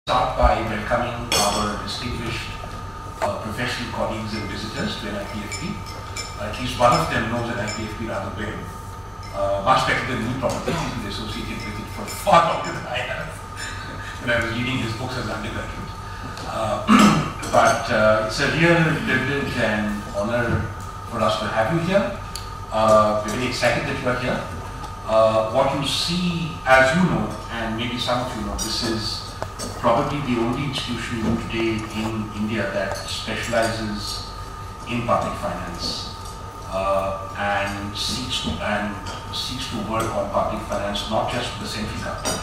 Start by welcoming our distinguished professional colleagues and visitors to NIPFP. At least one of them knows NIPFP rather well, much better than me probably. He's been associated with it for far longer than I have when I was reading his books as an undergraduate. But it's a real privilege and honor for us to have you here. We're very excited that you are here. What you see, as you know, and maybe some of you know, this is probably the only institution today in India that specializes in public finance and seeks to work on public finance not just with the central government,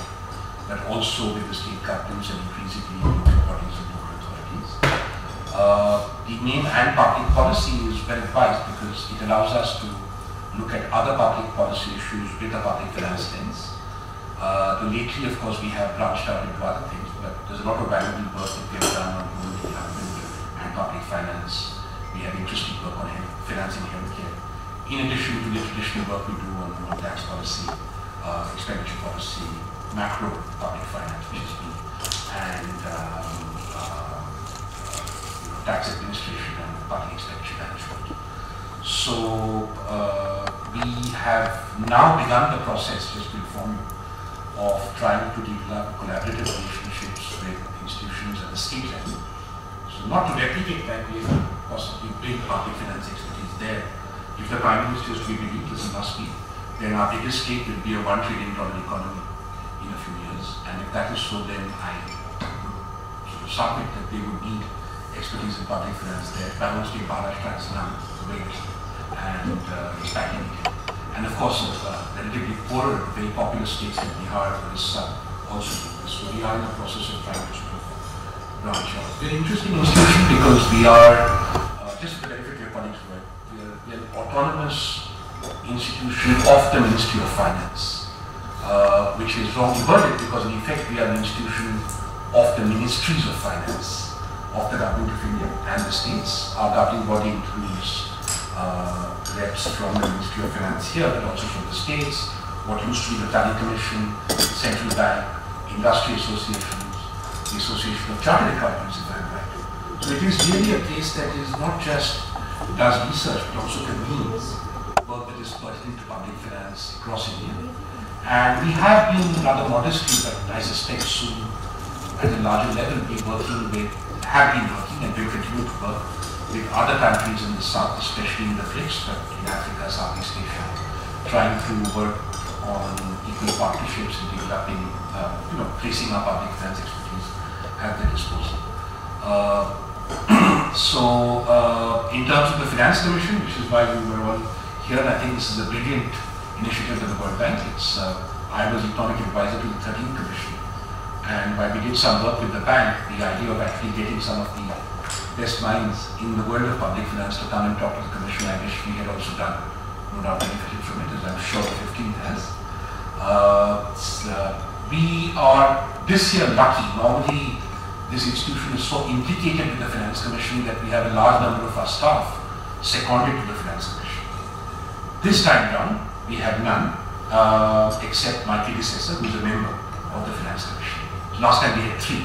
but also with the state governments and increasingly local bodies and local authorities. The name and public policy is well advised because it allows us to look at other public policy issues with a public finance lens. Lately, of course, we have branched out into other things, but there's a lot of valuable work that we have done on community government and public finance. We have interesting work on financing healthcare, in addition to the traditional work we do on tax policy, expenditure policy, macro public finance, which is me, and tax administration and public expenditure management. So we have now begun the process, just to inform you, of trying to develop collaborative relationships with institutions at the state level. So not to replicate that, we possibly bring public finance expertise there. If the Prime Minister is to be believed, as it must be, then our biggest state will be a $1 trillion economy in a few years. And if that is so, then I would sort of submit that they would need expertise in public finance there. Balance State Maharashtra is now great and expanding it. And of course, relatively poorer, very populous states like Bihar is also doing this. So we are in the process of trying to sort of branch out. Very interesting institution because we are, just for the benefit of your colleagues, right, we are an autonomous institution of the Ministry of Finance, which is wrongly worded because in effect we are an institution of the Ministries of Finance of the Government of India and the states. Our governing body includes reps from the Ministry of Finance here, but also from the states, what used to be the Planning Commission, Central Bank, Industry Associations, the Association of Chartered Accountants, if I'm right. So it is really a place that is not just does research, but also convenes work that is pertinent to public finance across India. And we have been rather modestly, but I suspect soon at a larger level, have been working and will continue to work with other countries in the South, especially in the BRICS, but in Africa, Southeast Asia, trying to work on equal partnerships and developing, placing our public finance expertise at their disposal. In terms of the Finance Commission, which is why we were all here, I think this is a brilliant initiative of the World Bank. I was economic advisor to the 13th Commission, and while we did some work with the bank, the idea of actually getting some of the best minds in the world of public finance to come and talk to the Commission, I wish we had also done, no doubt benefited from it, as I'm sure the 15th has. We are this year lucky. Normally, this institution is so implicated with the Finance Commission that we have a large number of our staff seconded to the Finance Commission. This time round, we have none, except my predecessor, who is a member of the Finance Commission. So last time we had 3.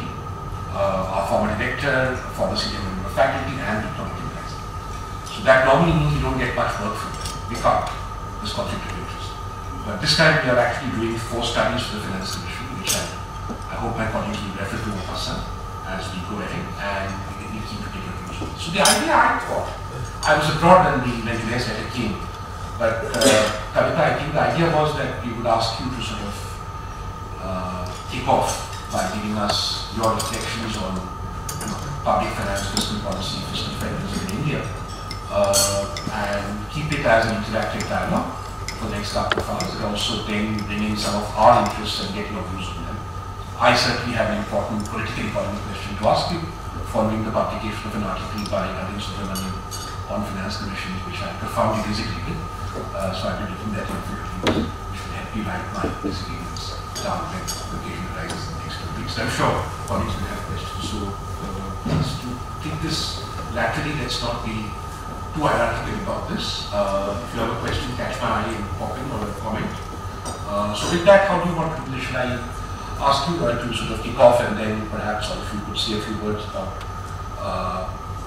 Our former director, a former senior member of faculty, and economic advisor. So that normally means we don't get much work from them. We can't. This conflict of interest. But this time we are actually doing 4 studies for the Finance Commission, which I hope my colleagues will refer to as we go ahead, and we will keep taking views. So the idea I thought, I was abroad when the US letter came, but Kavita, I think the idea was that we would ask you to sort of kick off by giving us your reflections on public finance, fiscal policy, fiscal federalism in India, and keep it as an interactive dialogue for the next couple of hours, and also then bring in some of our interests and get your views on them. I certainly have an important political economy question to ask you, following the publication of an article by Arvind Subramanian on Finance Commission, which I profoundly disagree with. So I'll be looking at your views, which will help you write my disagreements down when the occasion arises in the next 2 weeks. I'm sure colleagues will have questions. So please do take this laterally. Let's not be too hierarchical about this. If you have a question, catch my eye and pop in or a comment. So with that, how do you want to do this? Should I ask you to sort of kick off and then perhaps could say a few words about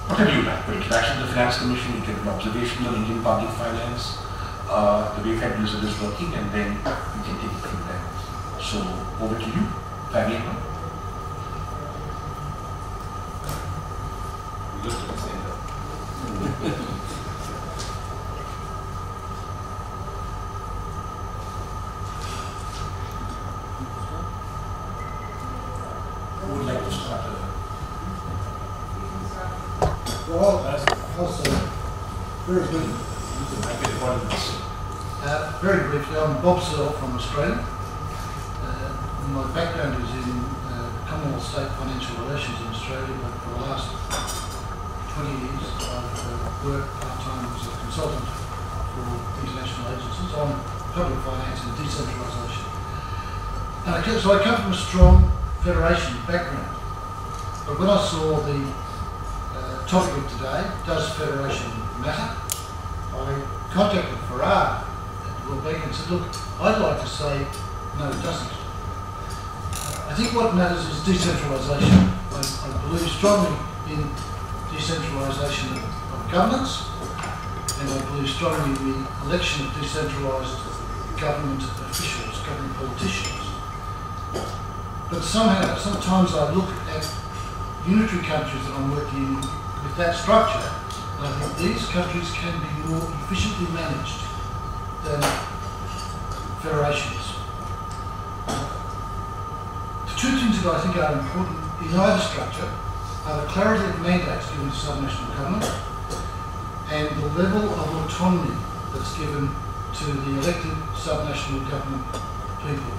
whatever you like, the introduction to the Finance Commission, you can do observations on Indian public finance, the way federalism is working, and then we can take it from there. So, over to you, Fabian. Just to say that. Who would like to start? Well, I'll say very good. Very briefly, I'm Bob Searle from Australia. My background is in Commonwealth State Financial Relations in Australia, but for the last 20 years I've worked part-time as a consultant for international agencies on public finance and decentralisation. So I come from a strong federation background, but when I saw the topic of today, does federation matter? I contacted Farrar at World Bank and said, look, I'd like to say, no, it doesn't. I think what matters is decentralisation. I believe strongly in decentralisation of governance, and I believe strongly in the election of decentralised government officials, government politicians. But sometimes I look at unitary countries that I'm working in with that structure, and I think these countries can be more efficiently managed than federations. The two things that I think are important in either structure are the clarity of mandates given to subnational government and the level of autonomy that's given to the elected subnational government people.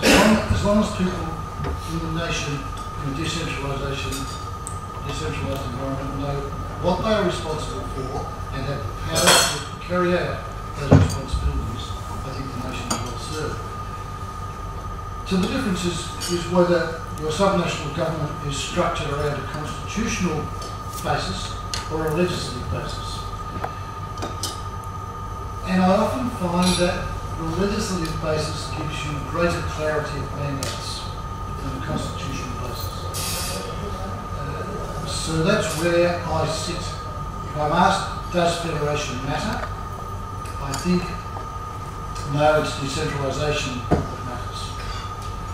As long as people in the nation, in a decentralised environment, know what they are responsible for and have the power to carry out those responsibilities, I think the nation is well served. So the difference is whether your subnational government is structured around a constitutional basis or a legislative basis. And I often find that the legislative basis gives you greater clarity of mandates than the constitutional basis. So that's where I sit. If I'm asked, does federation matter? I think, no, it's decentralisation that matters.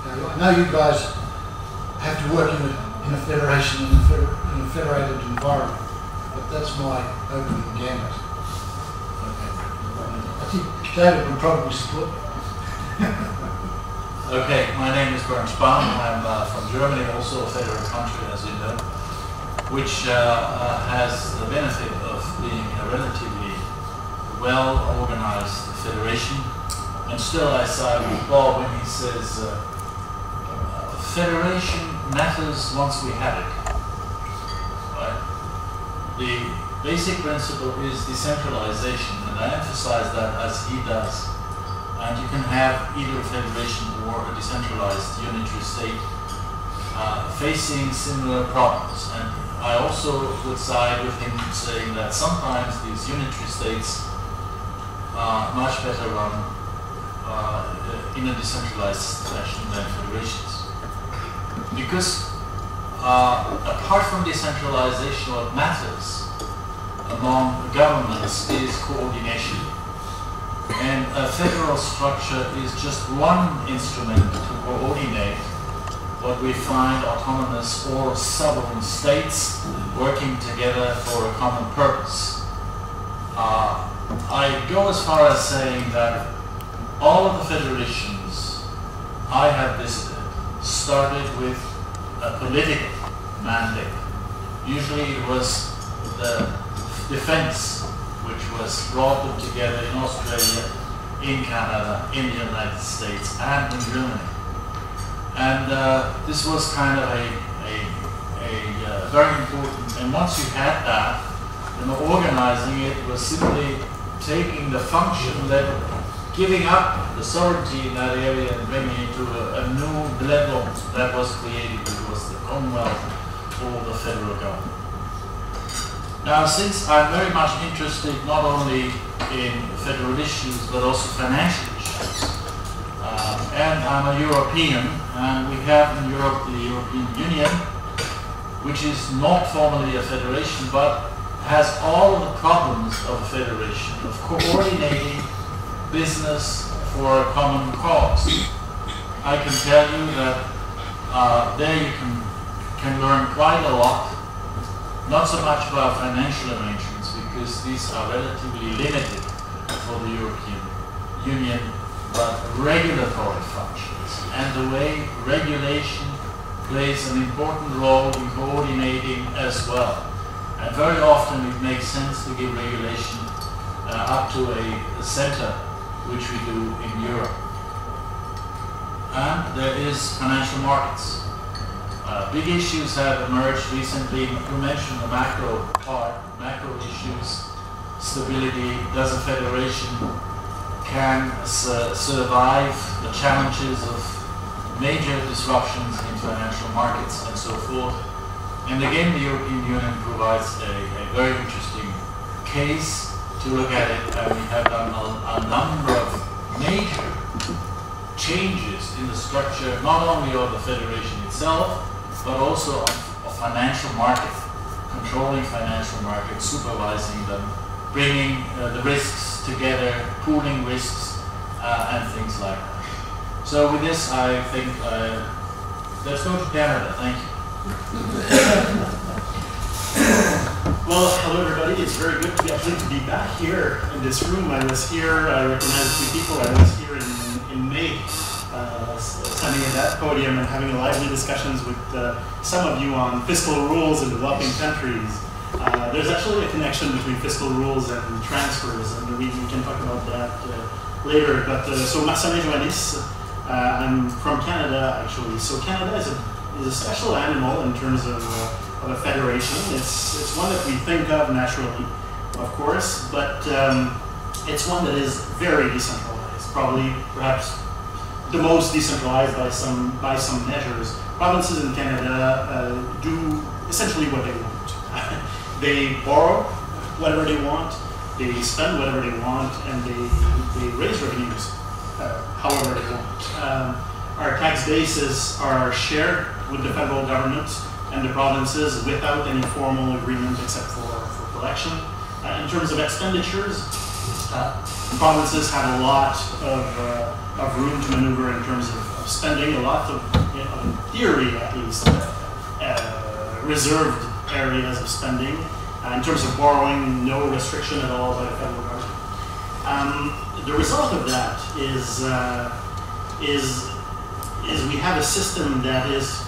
Now, I know you guys have to work in a federation, in a federated environment, but that's my opening gambit. I think David would probably support me. Okay, my name is Bernd Spahn. I'm from Germany, also a federal country, as you know, which has the benefit of being a relatively well-organized federation. And still I side with Bahl when he says federation matters once we have it. Right? The basic principle is decentralization, and I emphasize that as he does. And you can have either a federation or a decentralized unitary state facing similar problems. And I also would side with him saying that sometimes these unitary states are much better run in a decentralized fashion than federations. Because apart from decentralization, what matters among governments is coordination. And a federal structure is just one instrument to coordinate what we find autonomous or sovereign states working together for a common purpose. I go as far as saying that all of the federations I have visited started with a political mandate. Usually it was the defense which was brought them together in Australia, in Canada, in the United States, and in Germany. And this was kind of a very important, and once you had that, then organizing it was simply taking the function level, giving up the sovereignty in that area and bringing it to a new level that was created, which was the Commonwealth or the federal government. Now, since I'm very much interested not only in federal issues but also financial issues, and I'm a European, and we have in Europe the European Union, which is not formally a federation, but has all of the problems of a federation, of coordinating business for a common cause. I can tell you that there you can learn quite a lot, not so much about financial arrangements, because these are relatively limited for the European Union, but regulatory functions and the way regulation plays an important role in coordinating as well. And very often it makes sense to give regulation up to a center, which we do in Europe. And there is financial markets. Big issues have emerged recently. You mentioned the macro part, macro issues, stability. Does a federation can survive the challenges of major disruptions in financial markets and so forth? And again, the European Union provides a very interesting case to look at it, and we have done a number of major changes in the structure, not only of the federation itself, but also of financial market, controlling financial markets, supervising them, bringing the risks together, pooling risks, and things like that. So with this, I think, let's go to Canada. Thank you. Well, hello everybody. It's very good to be back here in this room. I was here, I recognize a few people. I was here in May, standing at that podium and having lively discussions with some of you on fiscal rules in developing countries. There's actually a connection between fiscal rules and transfers, and we can talk about that later. But so Marcelin Joanis, I'm from Canada actually. So Canada is a special animal in terms of a federation. It's one that we think of naturally, of course, but it's one that is very decentralized, probably perhaps the most decentralized by some measures. Provinces in Canada do essentially what they want. They borrow whatever they want, they spend whatever they want, and they raise revenues however they want. Our tax bases are shared with the federal government and the provinces without any formal agreement except for collection. In terms of expenditures, provinces have a lot of room to maneuver in terms of spending, a lot of, in theory at least, reserved areas of spending. In terms of borrowing, no restriction at all by the federal government. The result of that is we have a system that is,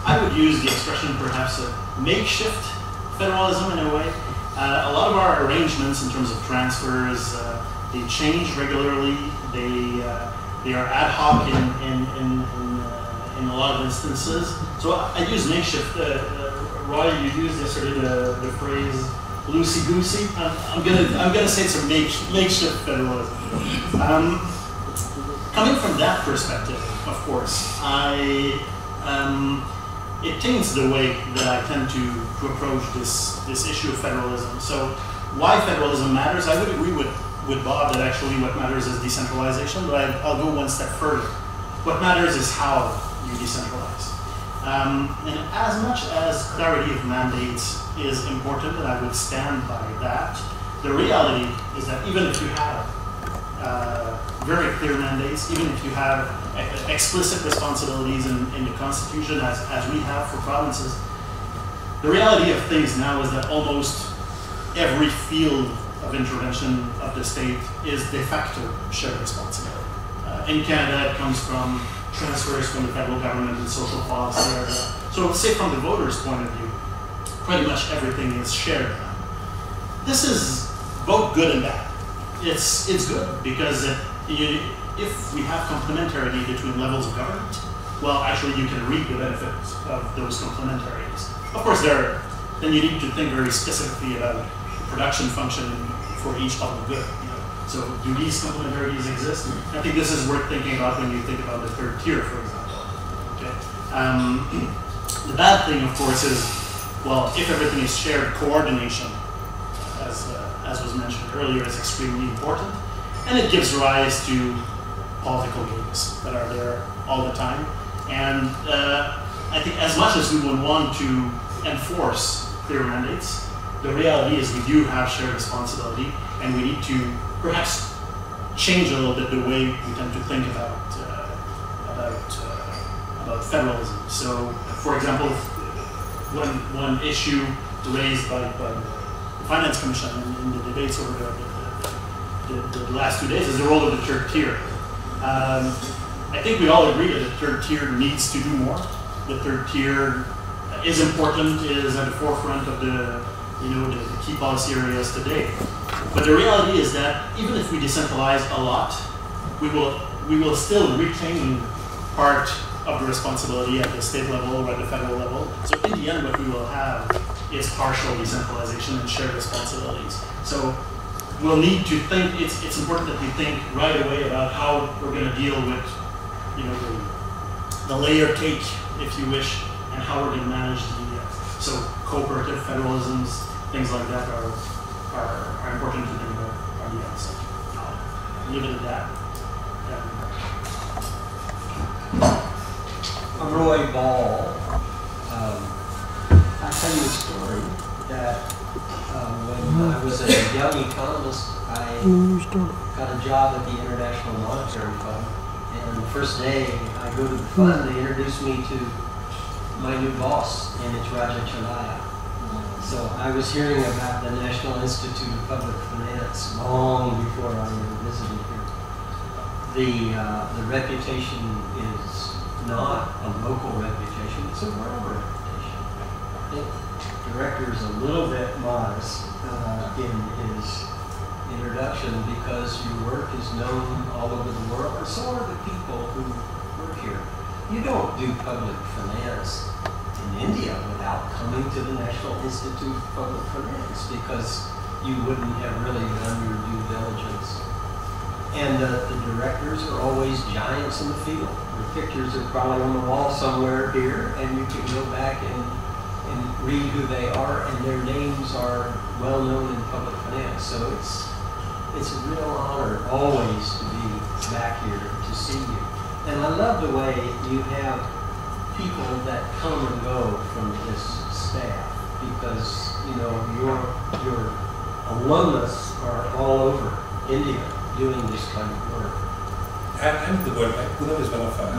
I would use the expression perhaps a makeshift federalism in a way. A lot of our arrangements in terms of transfers, they change regularly. They are ad hoc in a lot of instances. So I use makeshift. Roy, you used yesterday the phrase loosey-goosey. I'm gonna say it's a makeshift federalism. Coming from that perspective, of course, it taints the way that I tend to approach this issue of federalism. So why federalism matters, I would agree with Bob that actually what matters is decentralization, but I'll go one step further. What matters is how you decentralize. And as much as clarity of mandates is important, and I would stand by that, the reality is that even if you have very clear mandates, even if you have explicit responsibilities in the Constitution as we have for provinces, the reality of things now is that almost every field of intervention of the state is de facto shared responsibility. In Canada, it comes from transfers from the federal government and social policy area. So say from the voters' point of view, pretty much everything is shared now. This is both good and bad. It's good because if we have complementarity between levels of government, well, actually you can reap the benefits of those complementarities. Of course, then you need to think very specifically about the production function for each public good. So do these complementarities exist? I think this is worth thinking about when you think about the third tier, for example. Okay. The bad thing, of course, is, well, if everything is shared, coordination, as was mentioned earlier, is extremely important. And it gives rise to political games that are there all the time. And I think as much as we would want to enforce clear mandates, the reality is we do have shared responsibility, and we need to perhaps change a little bit the way we tend to think about federalism. So, for example, one issue raised by the Finance Commission in the debates over the last 2 days is the role of the third tier. I think we all agree that the third tier needs to do more. The third tier is important, is at the forefront of the key policy areas today. But the reality is that even if we decentralize a lot, we will still retain part of the responsibility at the state level or at the federal level. So in the end, what we will have is partial decentralization and shared responsibilities. So we'll need to think, it's important that we think right away about how we're going to deal with the layer cake, if you wish, and how we're going to manage so cooperative federalisms, things like that are important to think about on the outset. I'll leave it at that. I'm Roy Bahl. I'll tell you a story that when I was a young economist, I got a job at the International Monetary Fund. And the first day I go to the fund, they introduced me to my new boss, and it's Raja Chalaya. So I was hearing about the National Institute of Public Finance long before I ever visited here. The reputation is not a local reputation, it's a world reputation. I think the director is a little bit modest in his introduction because your work is known all over the world, and so are the people who work here. You don't do public finance in India without coming to the National Institute of Public Finance because you wouldn't have really done your due diligence. And the directors are always giants in the field. Their pictures are probably on the wall somewhere here, and you can go back and read who they are, and their names are well known in public finance. So it's a real honor always to be back here to see you. And I love the way you have people that come and go from this staff because your alumnus are all over India doing this kind of work. And the World Bank. Pune is one of our.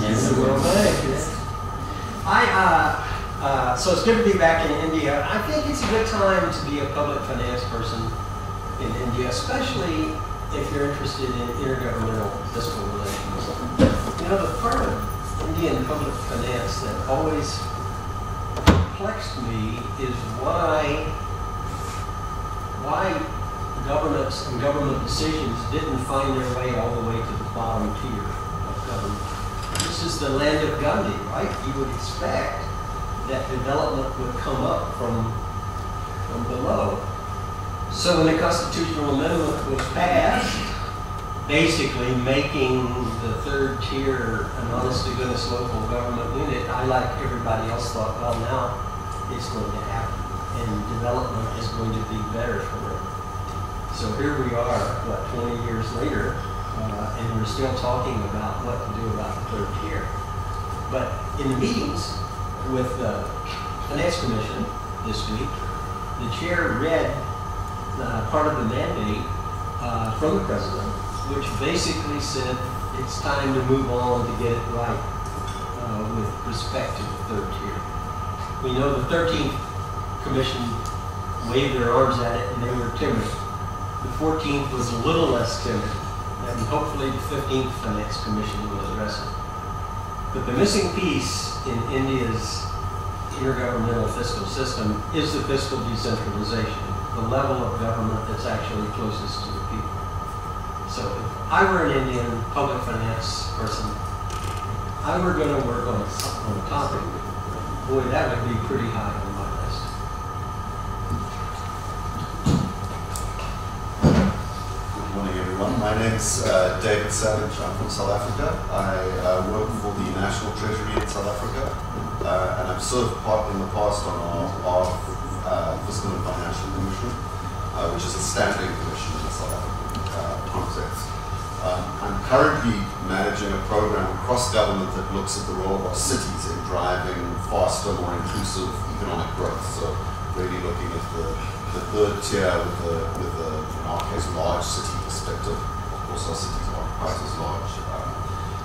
Yes, the World Bank. Yes. So it's good to be back in India. I think it's a good time to be a public finance person in India, especially if you're interested in intergovernmental fiscal relations. The part of Indian public finance that always perplexed me is why governments and government decisions didn't find their way all the way to the bottom tier of government. This is the land of Gandhi, right? You would expect that development would come up from below. So when the constitutional amendment was passed, basically making the third tier an honest-to-goodness local government unit, I, like everybody else, thought, well, now it's going to happen, and development is going to be better for it. So here we are, 20 years later, and we're still talking about what to do about the third tier. But in the meetings with the Finance Commission this week, the chair read part of the mandate from the president, which basically said it's time to move on to get it right with respect to the third tier. We know the 13th Commission waved their arms at it and they were timid. The 14th was a little less timid, and hopefully the 15th Finance Commission will address it. But the missing piece in India's intergovernmental fiscal system is the fiscal decentralization, the level of government that's actually closest to the people. So if I were an Indian public finance person, I were going to work on a topic, boy, that would be pretty high on my list. Good morning, everyone. My name's David Savage. I'm from South Africa. I work for the National Treasury in South Africa, and I've served in the past on our Fiscal and Financial Commission, which is a standing commission in the South African context. I'm currently managing a program across government that looks at the role of our cities in driving faster, more inclusive economic growth. So really looking at the third tier with the, in our case, large city perspective. Of course, our cities aren't quite as large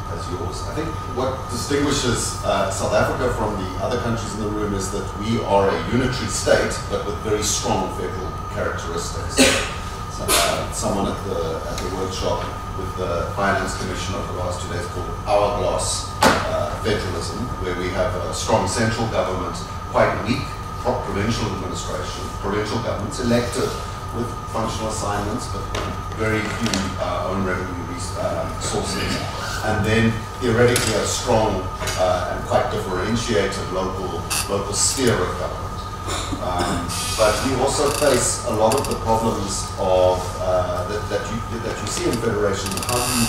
as yours. I think what distinguishes South Africa from the other countries in the room is that we are a unitary state, but with very strong federal characteristics. So, someone at the workshop with the Finance Commission over the last 2 days called Hourglass Federalism, where we have a strong central government, quite weak provincial administration, provincial governments elected with functional assignments, but very few own revenue sources, and then theoretically a strong and quite differentiated local sphere of government. But we also face a lot of the problems of that you see in federations. How do you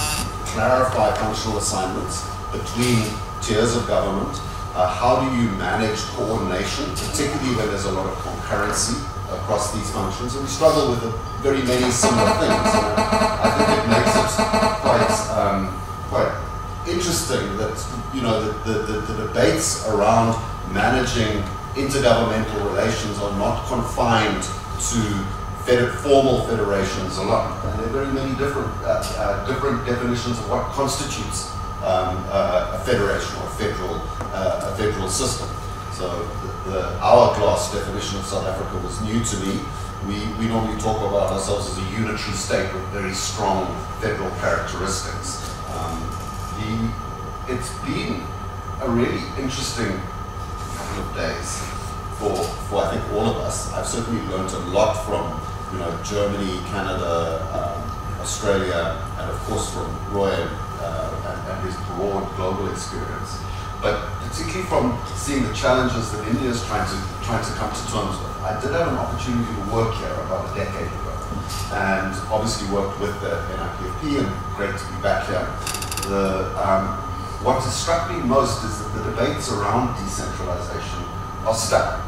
clarify functional assignments between tiers of government? How do you manage coordination, particularly when there's a lot of concurrency across these functions? And we struggle with very many similar things. And I think it makes it quite interesting that the debates around managing intergovernmental relations are not confined to formal federations alone. And there are very many different definitions of what constitutes a federation or a federal system. So the hourglass definition of South Africa was new to me. We normally talk about ourselves as a unitary state with very strong federal characteristics. It's been a really interesting couple of days for I think all of us. I've certainly learned a lot from Germany, Canada, Australia, and of course from Roy and his broad global experience. But particularly from seeing the challenges that India is trying to come to terms with. I did have an opportunity to work here about a decade ago, and obviously worked with the NIPFP, and great to be back here. What has struck me most is that the debates around decentralization are stuck.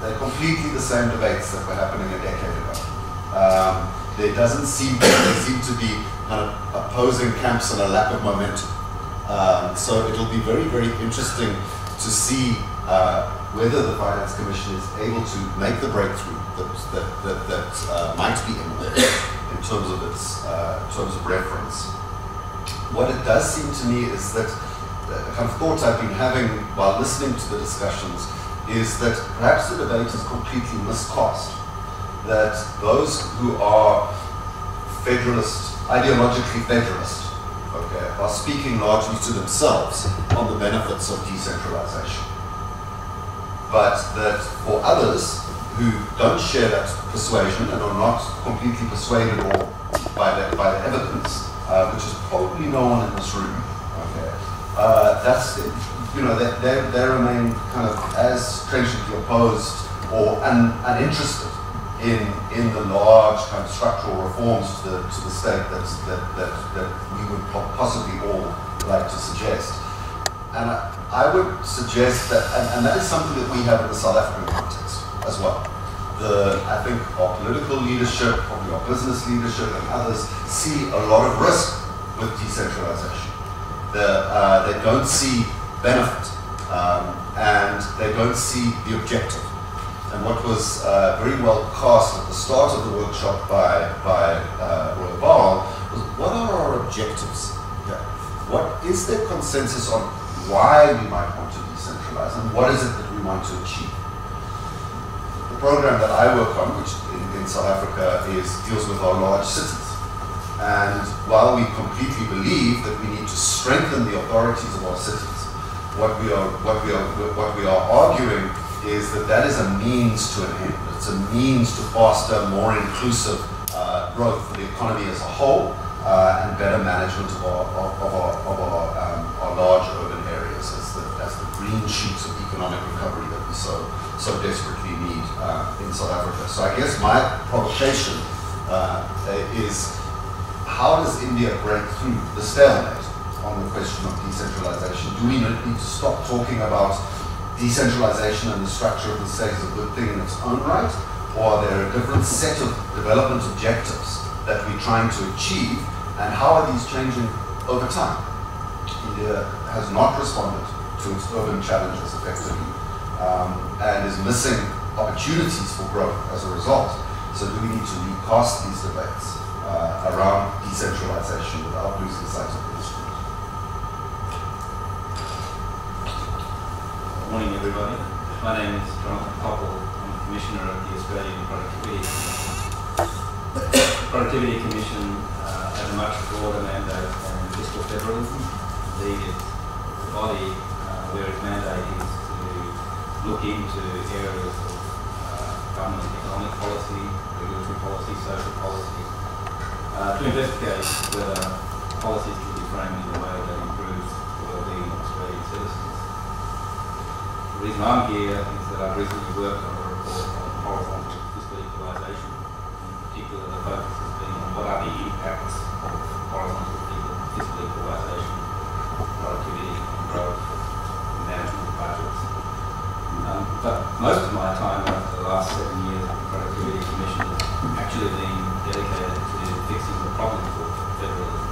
They're completely the same debates that were happening a decade ago. There seem to be kind of opposing camps and a lack of momentum. So it'll be very, very interesting to see whether the Finance Commission is able to make the breakthrough that might be imminent in terms of reference. What it does seem to me is that the kind of thoughts I've been having while listening to the discussions is that perhaps the debate is completely miscast. That those who are federalist, ideologically federalist, are speaking largely to themselves on the benefits of decentralization. But that for others who don't share that persuasion and are not completely persuaded or by the evidence, which is probably no one in this room, that's they remain kind of as trenchantly opposed or uninterested in the large kind of structural reforms to the state that we would possibly all like to suggest. And I would suggest that, and that is something that we have in the South African context as well. I think our political leadership, probably our business leadership and others see a lot of risk with decentralization. They don't see benefit and they don't see the objective. And what was very well cast at the start of the workshop by Roy Bahl was, what are our objectives here? What is there consensus on why we might want to decentralize and what is it that we want to achieve? The program that I work on, which in South Africa deals with our large cities. And while we completely believe that we need to strengthen the authorities of our cities, what we are arguing is that is a means to an end. It's a means to foster more inclusive growth for the economy as a whole and better management of our large urban areas as the green shoots of economic recovery that we so desperately need in South Africa. So I guess my provocation is, how does India break through the stalemate on the question of decentralization? Do we need to stop talking about decentralization and the structure of the state is a good thing in its own right, or are there a different set of development objectives that we're trying to achieve, And how are these changing over time? India has not responded to its urban challenges effectively and is missing opportunities for growth as a result. So do we need to recast these debates around decentralization without losing sight of the history? Good morning, everybody. My name is Jonathan Coppel. I'm the Commissioner of the Australian Productivity Commission. Productivity Commission has a much broader mandate than Fiscal Federalism. Indeed, it's a body where its mandate is to look into areas of government economic policy, regulatory policy, social policy, to investigate whether policies can be framed in a way that improves the well-being of Australian citizens. The reason I'm here is that I've recently worked on a report on horizontal fiscal equalisation. In particular, the focus has been on what are the impacts of horizontal fiscal equalisation, productivity and growth, and management of budgets. But most of my time over the last 7 years at the Productivity Commission has actually been dedicated to fixing the problems of federalism.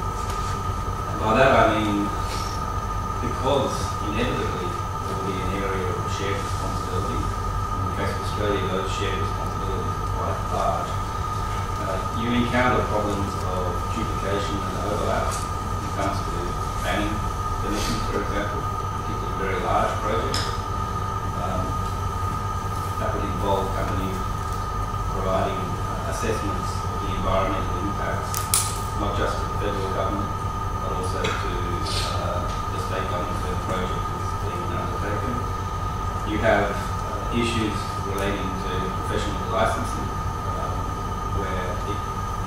And by that I mean, because inevitably there will be an area of shared responsibility. In the case of Australia, those shared responsibilities are quite large. You encounter problems of duplication and overlap when it comes to planning permissions, for example, particularly very large projects. That would involve companies providing assessments of the environmental impacts, not just to the federal government, but also to the state government where the project is being undertaken. You have issues relating to professional licensing, where it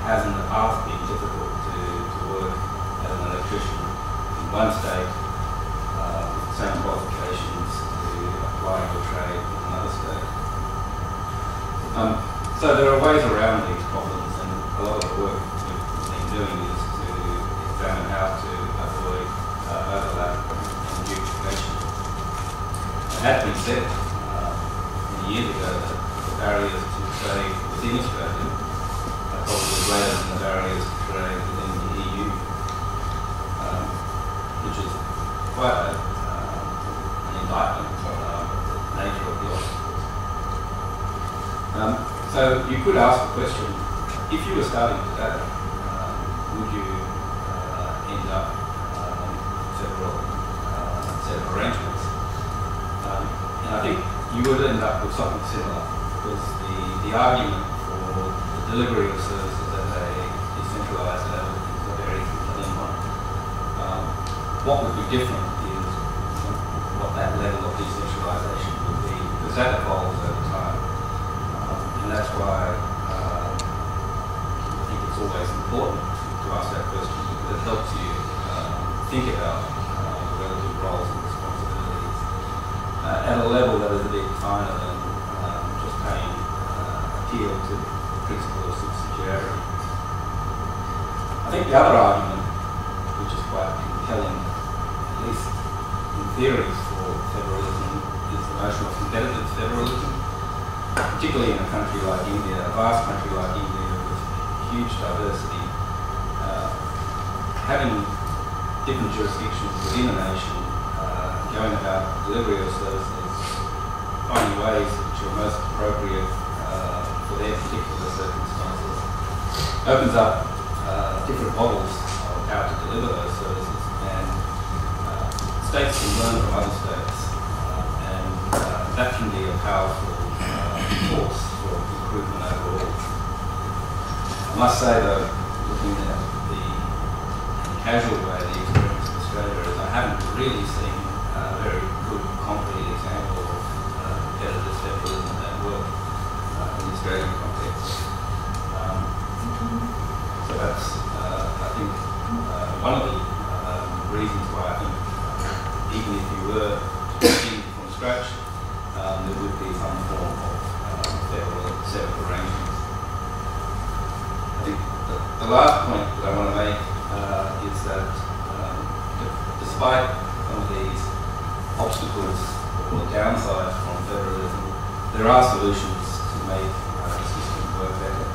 has in the past been difficult to work as an electrician in one state with the same qualifications to apply your trade in another state. So there are ways around these problems, and a lot of the work we've been doing is to examine how to avoid overlap and duplication. It has been said many years ago that the barriers to trade within Australia are probably greater than the barriers to trade within the EU, which is quite an indictment of the nature of the obstacles. So you could ask the question, if you were starting today, would you end up several set of arrangements? And I think you would end up with something similar, because the argument for the delivery of services at a decentralised level is a very compelling one. What would be different is what that level of decentralisation would be, because that evolves over time. And that's why I think it's always important to ask that question, because it helps you think about the relative roles and responsibilities at a level that is a bit finer than just paying appeal to the principle of subsidiarity. I think the other argument, which is quite compelling, at least in theories for federalism, is the notion of competitive federalism. Particularly in a country like India, a vast country like India with huge diversity, having different jurisdictions within a nation going about delivery of services, finding ways which are most appropriate for their particular circumstances, opens up different models of how to deliver those services, and states can learn from other states, and that can be a powerful force for improvement overall. I must say though, looking at the casual way the experience of Australia is, I haven't really seen a very good concrete example of competitive federalism at work in the Australian context. So that's, I think, one of the reasons why I think even if you were to begin from scratch, there would be some form of federal set of arrangements. I think the last point that I want to make is that despite some of these obstacles or downsides from federalism, there are solutions to make the system work better.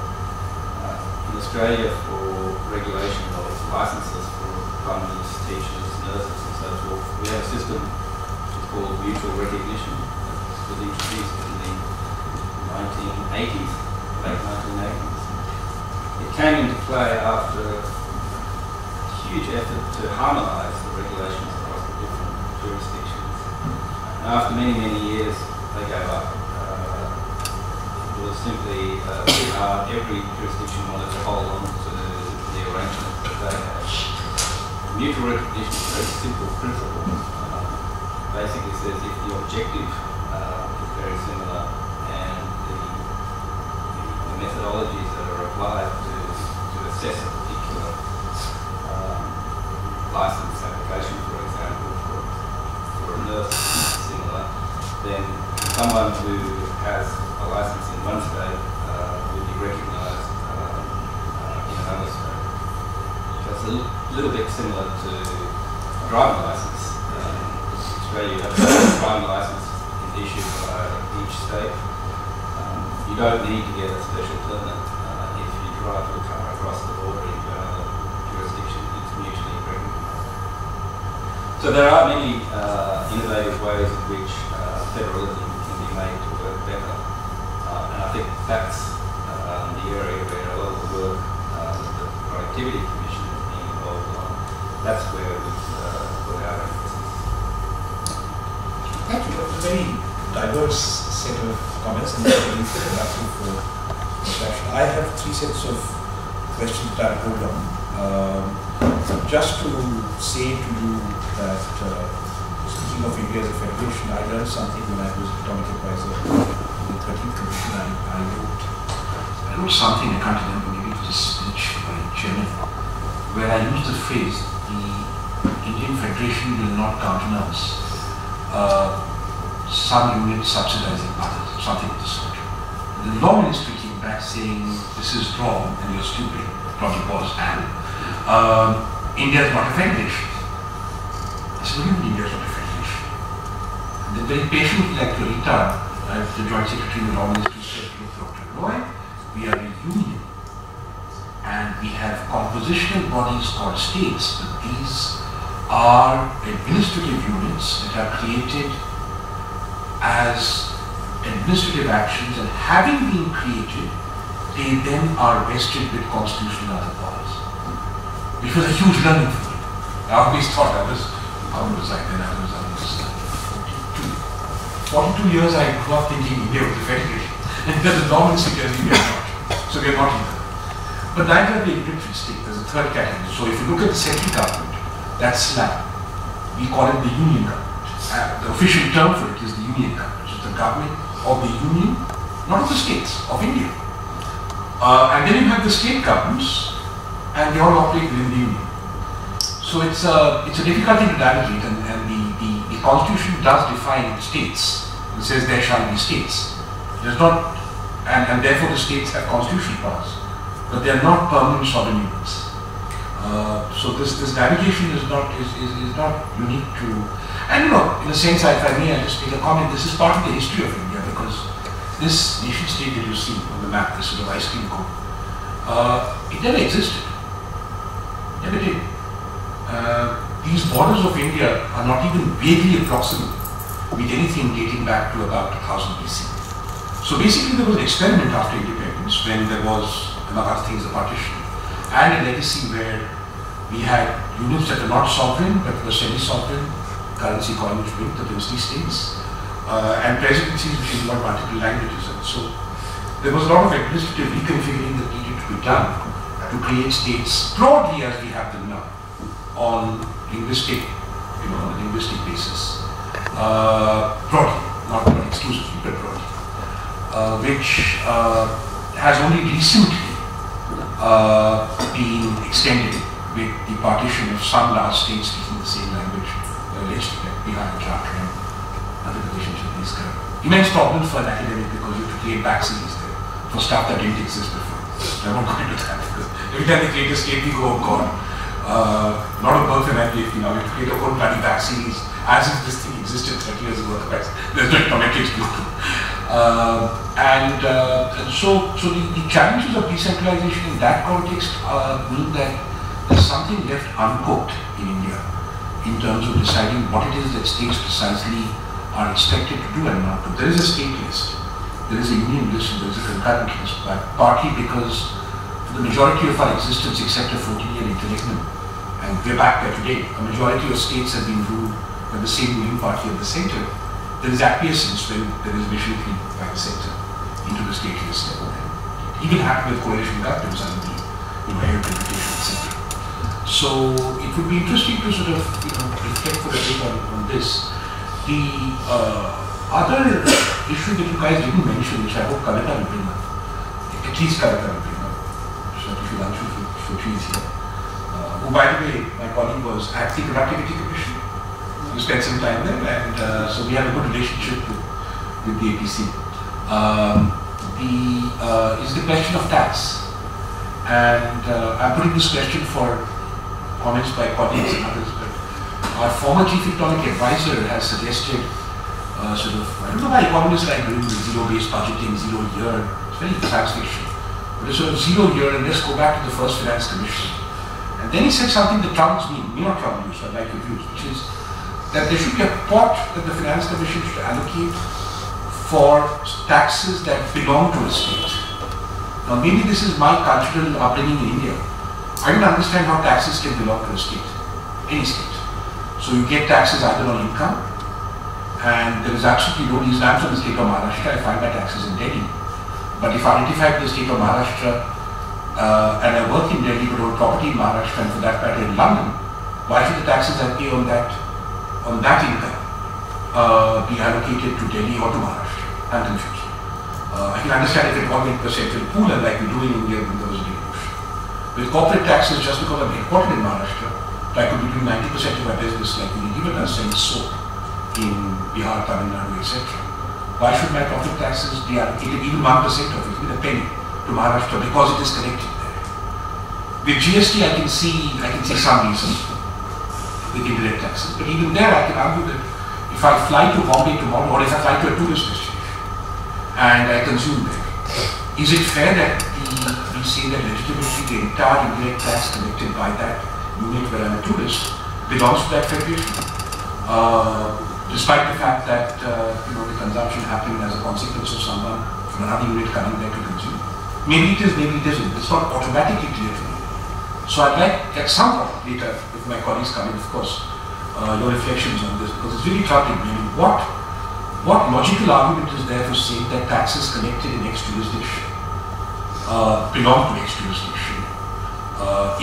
In Australia, for regulation of licenses for plumbers, teachers, nurses and so forth. We have a system which is called mutual recognition that was introduced in the 1980s, late 1980s. It came into play after a huge effort to harmonise the regulations across the different jurisdictions. And after many, many years, they gave up. It was simply too hard. Every jurisdiction wanted to hold on to the arrangement that they had. Mutual recognition is a very simple principle. Basically says if the objective is very similar and the methodologies that are applied to assess a particular license application, for example, for a nurse is similar, then someone who has a license in one state will be recognised in another state. So it's a little bit similar to a driving license. Australia has a driving license issued by each state. You don't need to get a special permit if you drive your car across the border into another jurisdiction. It's mutually recognised. So there are many innovative ways in which federalism can be made to work better. And I think that's the area where a lot of the work that the Productivity Commission has been involved on, that's where we've put our emphasis. Thank you. It was a very diverse set of comments and very productive for discussion. I have three sets of questions that I wrote on. Just to say to you that speaking of India as a federation, I learned something when I was atomic advisor in the 13th Commission. I wrote something, I can't remember, maybe it was a speech by a chairman, where I used the phrase, the Indian Federation will not countenance some units subsidizing others, something of the sort. The law ministry came back saying, this is wrong and you're stupid, probably was, and India is not a federation. I said, what do you mean India is not a federation? And then very patiently, like Lolita, the Joint Secretary of the Law Ministry said, look, Dr. Roy, we are a union and we have compositional bodies called states, but these are administrative units that are created as administrative actions, and having been created, they then are vested with constitutional other powers. Which was a huge learning for me. I always thought how old was I then? I was 42 years I grew up thinking India was a federation. And there's a law ministry tells India is not. So we are not either. But neither are the independent state. There's a third category. So if you look at the central government, that's SLAM. We call it the union government. The official term for it is the union government. It's the government of the union, not of the states, of India. And then you have the state governments, and they all operate within the union. So it's a difficult thing to navigate, and the constitution does define states. It says there shall be states. There's not, and therefore the states have constitutional powers, but they are not permanent sovereign units. So this navigation is not unique to, and you know, in a sense, if I may, I just make a comment. This is part of the history of India, because this nation state that you see on the map, this sort of ice cream cone, it never existed. Never did. These borders of India are not even vaguely approximate with anything dating back to about 1000 BC. So basically, there was an experiment after independence when there was, among other things, a partition and a legacy where we had units that were not sovereign but were semi-sovereign, currency coinage with the princely states, and presidencies which involved multiple languages. And so there was a lot of administrative reconfiguring that needed to be done to create states broadly as we have them now, on linguistic, on a linguistic basis, broadly, not exclusively, but broadly, which has only recently been extended with the partition of some large states speaking the same language, allegedly like Bihar and Jharkhand, other relations with these kind. Immense problems for an academic because you have to create back series there for stuff that didn't exist before. I won't go into that because every time they create a state, we go, oh God. Not a birth and NIPFP now, we have to create a whole bloody back series as if this thing existed 30 years ago, otherwise there's no econometrics to do. So the challenges of decentralization in that context mean that there's something left uncooked in India in terms of deciding what it is that states precisely are expected to do and not do. There is a state list, there is a union list, and there is a concurrent list, but partly because for the majority of our existence, except a 14-year interregnum, and we're back there today, a majority of states have been ruled by the same ruling party at the center. There is acquiescence when there is visual creep by the center into the state list level. It even happened with coalition governments under the heritage reputation, etc. So it would be interesting to sort of reflect for a bit on this. The other issue that you guys didn't mention, which I hope Kavita will bring up, at least Kavita will bring up, so that if you lunch for trees here. Who, by the way, my colleague was at the Productivity Commission. We spent some time there, and so we have a good relationship with the APC. Is the question of tax. And I'm putting this question for comments by colleagues and others, but our former chief economic advisor has suggested sort of, I don't know why economists like doing the zero-based budgeting, 0 year, it's very science fiction, but it's sort of 0 year, and let's go back to the first finance commission. And then he said something that troubles me, may not trouble you, so I'd like your views, which is that there should be a pot that the finance commission should allocate for taxes that belong to a state. Now maybe this is my cultural upbringing in India. I don't understand how taxes can belong to a state, any state. So you get taxes either on income, and there is absolutely no reason. I'm from the state of Maharashtra, I find my taxes in Delhi. But if I identify with the state of Maharashtra and I work in Delhi but own property in Maharashtra and for that matter in London, why should the taxes I pay on that income be allocated to Delhi or to Maharashtra? I'm confused. I can understand if it all went percentage pool and like we do in India when there was a devolution. With corporate taxes, just because I'm headquartered in Maharashtra, I could be doing 90% of my business like even as selling soap in Bihar, Tamil Nadu, etc. Why should my corporate taxes be allocated even 1% of it, even a penny, to Maharashtra because it is connected there? With GST, I can see some reason with indirect taxes, but even there I can argue that if I fly to Bombay tomorrow, or if I fly to a tourist destination and I consume there, is it fair that we say that legitimately the entire indirect tax collected by that unit where I'm a tourist belongs to that federation, despite the fact that the consumption happening as a consequence of someone from another unit coming there to consume? Maybe it is, maybe it isn't. It's not automatically clear to me. So I'd like at some point later, if my colleagues come in, of course, your reflections on this, because it's really troubling. I mean, what logical argument is there for saying that taxes collected in X jurisdiction belong to X jurisdiction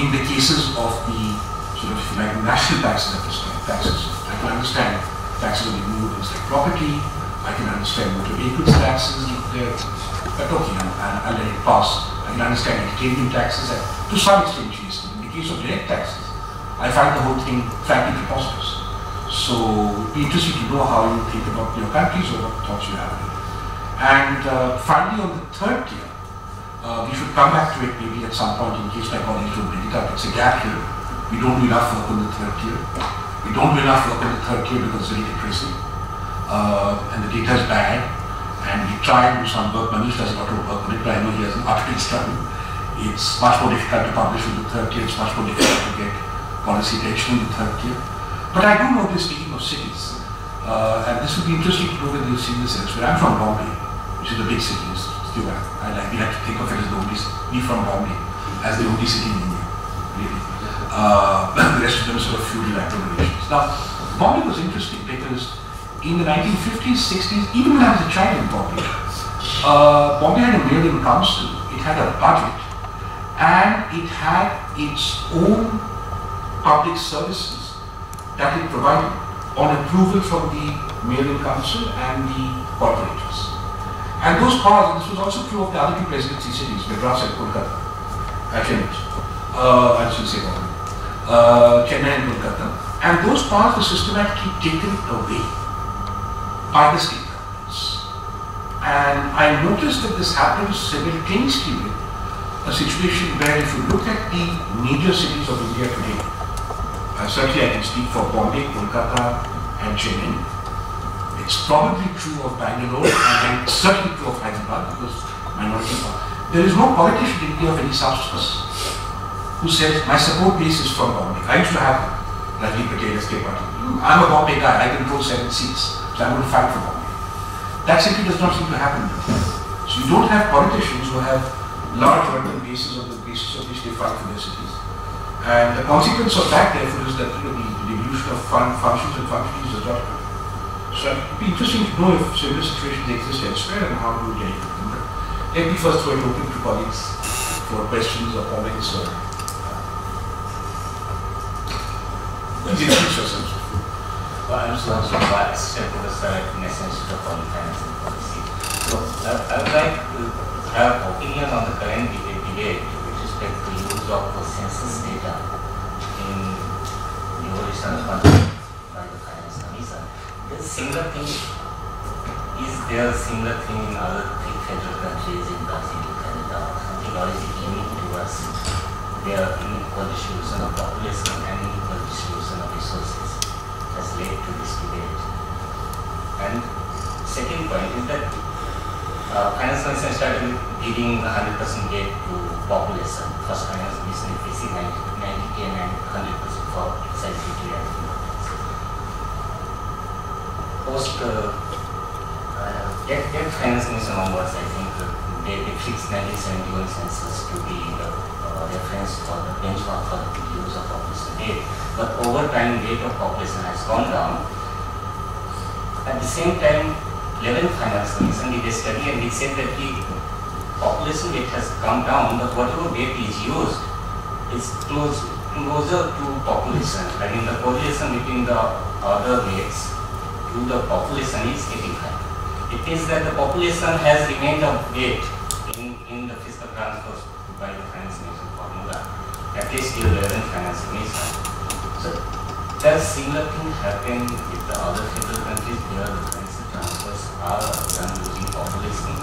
in the cases of the sort of national taxes at this time? Taxes. I can understand taxes on removals like property. I can understand motor vehicles taxes there, but okay, I'll let it pass. I can understand entertainment taxes and to some extent GST. In the case of direct taxes, I find the whole thing frankly preposterous. So it'd be interesting to know how you think about your countries or what thoughts you have. And finally, on the third tier, we should come back to it maybe at some point in case my colleagues don't bring it up. It's a gap here. We don't do enough work on the third tier. We don't do enough work on the third tier because it's very depressing. And the data is bad. And we try and do some work. Manish does a lot of work on it, but I know he has an article struggle. It's much more difficult to publish in the third tier. It's much more difficult to get policy attention in the third tier. But I do know this, speaking of cities, and this would be interesting to know whether you've seen this elsewhere. I'm from Bombay, which is a big city. We like to think of it as the only city. We from Bombay as the only city in India, really. The rest of them sort of feudal agglomerations. Now, Bombay was interesting because in the 1950s, 60s, even when I was a child in Bombay, Bombay had a mayor-in council, it had a budget, and it had its own public services that it provided on approval from the mayor-in council and the corporators. And those powers, and this was also true of the other two presidency cities, Madras and Kolkata, Chennai, I should say Chennai and Kolkata, and those powers were systematically taken away by the state governments. And I noticed that this happens simultaneously with a situation where if you look at the major cities of India today, certainly I can speak for Bombay, Kolkata and Chennai. It's probably true of Bangalore and certainly true of Hyderabad because minority power. There is no politician in India of any substance who says, my support base is from Bombay. I used to have Rajneesh Patel as party. I'm a Bombay guy, I control 7 seats, so I'm going to fight for Bombay. That simply does not seem to happen. So you don't have politicians who have large urban bases on the basis of which they fight for their cities. And the consequence of that, therefore, is that the evolution of functions and functionaries does not happen. So it would be interesting to know if similar situations exist elsewhere and how to get it. Let me first throw it open to colleagues for questions or comments or please introduce yourselves. Well, I'm also assistant professor at National Institute of Foreign Finance and Policy. So I would like to have opinion on the current debate with respect to use of census data in the evolution of countries by the Finance Commission. There's similar thing. Is there a similar thing in other three federal countries in Brazil, Canada, or something, or is it unique to us? There are unequal distribution of population and unequal distribution of resources has led to this debate. And second point is that Finance Commission started giving 100% weight to population. First Finance Commission is 90 and 100% for sensitivity and importance. Post that Finance Commission onwards, I think they fixed 1971 census to be the reference for the benchmark for the use of population rate. But over time, rate of population has gone down. At the same time, 11th Finance Commission did a study and it said that the population rate has come down, but whatever rate is used is closer to population. I mean, the correlation between the other rates to the population is 85. It means that the population has remained of weight in the fiscal transfers by the Finance Commission formula, at least till the 11th Finance Commission. So, does similar thing happen with the other federal countries where the financial transfers are done using population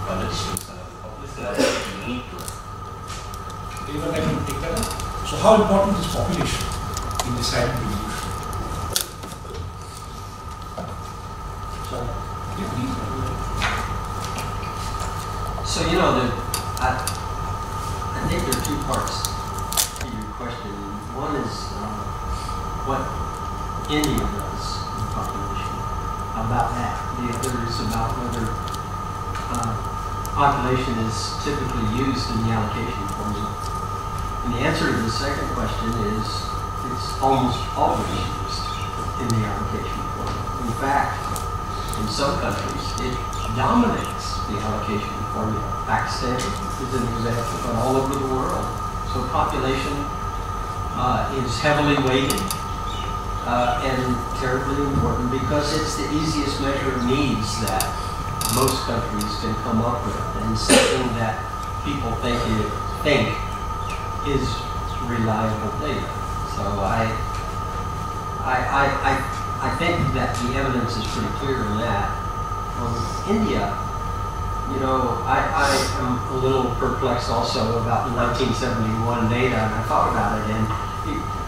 for the distribution of the population, or is it unique to us? Anyone like to take that up? So how important is population in deciding the evolution? So, you know, I think there are two parts to your question. One is what India does in population, about that. The other is about whether population is typically used in the allocation formula. And the answer to the second question is it's almost always used in the allocation formula. In fact, in some countries, it dominates the allocation formula. Pakistan is an example, but all over the world. So population is heavily weighted and terribly important because it's the easiest measure of needs that most countries can come up with, and something that people think is reliable data. So I think that the evidence is pretty clear in that. India, you know, I am a little perplexed also about the 1971 data, and I thought about it, and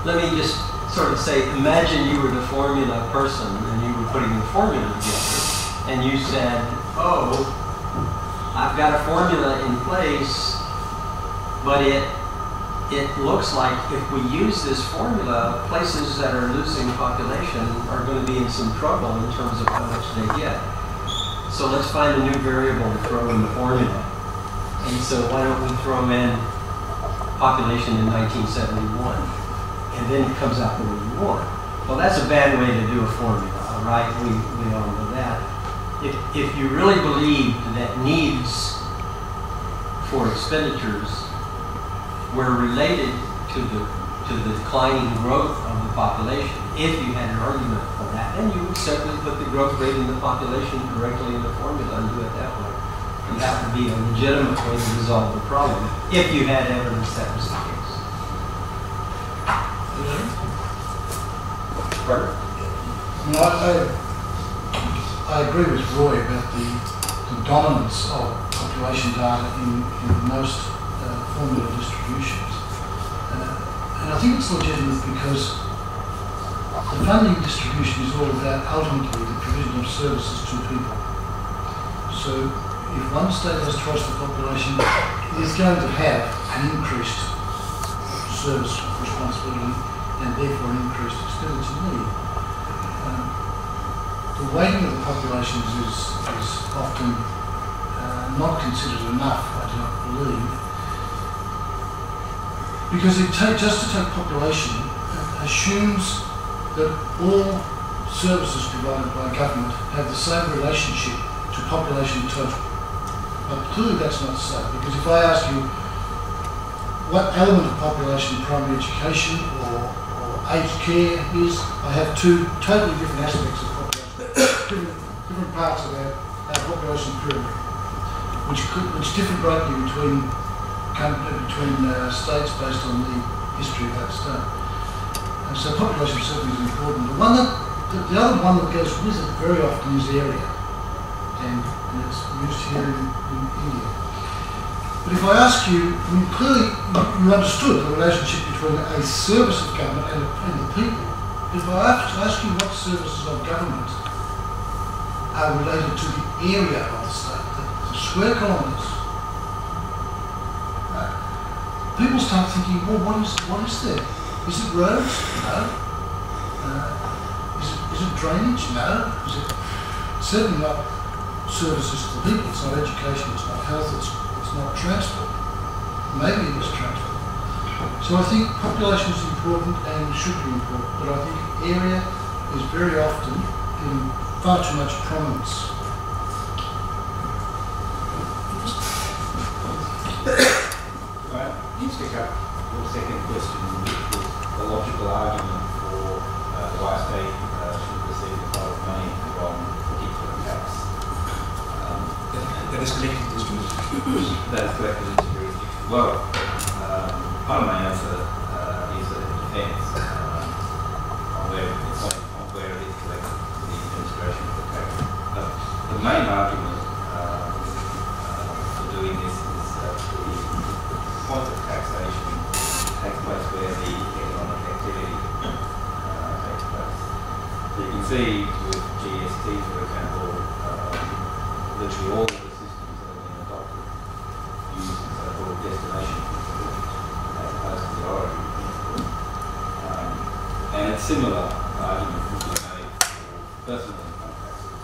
let me just sort of say, imagine you were the formula person and you were putting the formula together, and you said, oh, I've got a formula in place, but it looks like if we use this formula, places that are losing population are going to be in some trouble in terms of how much they get. So let's find a new variable to throw in the formula. And so why don't we throw in population in 1971? And then it comes out the way you want. Well, that's a bad way to do a formula, right? We all know that. If you really believed that needs for expenditures were related to the declining growth of the population, if you had an argument for that, then you would simply put the growth rate in the population directly in the formula and do it that way. And that would be a legitimate way to resolve the problem, if you had evidence that was the case. No, I agree with Roy about the dominance of population data in most formula distributions. And I think it's legitimate because the funding distribution is all about ultimately the provision of services to people. So if one state has twice the population, it is going to have an increased service responsibility and therefore an increased expenditure need. The weighting of the populations is often not considered enough, I do not believe, because just to take population assumes that all services provided by government have the same relationship to population total. But clearly that's not so, because if I ask you what element of population primary education or aged care is, I have two totally different aspects of population, different parts of our population pyramid, which differ greatly between states based on the history of that state. And so population certainly is important. The other one that goes with it very often is area, and it's used here in India. But if I ask you, I mean, clearly you understood the relationship between a service of government and the people. If I ask you what services of government are related to the area of the state, the square kilometres, people start thinking, well, what is there? Is it roads? No. Is it drainage? No. Is it certainly not services to the people? It's not education. It's not health. It's not transport. Maybe it is transport. So I think population is important and should be important, but I think area is very often given far too much prominence. Let's pick up your second question, which was the logical argument for why a state should receive a pot of money from particular tax. That is connected to this jurisdiction. That is connected to this jurisdiction. Well, part of my answer is that it depends on where it is collected to the administration of the tax. But the main argument for doing this is that the point of taxation takes place where the economic activity takes place. You can see with GST, for example, literally all of the systems that have been adopted use the so-called destination principle as opposed to the origin principle. And a similar argument can be made for personal income taxes.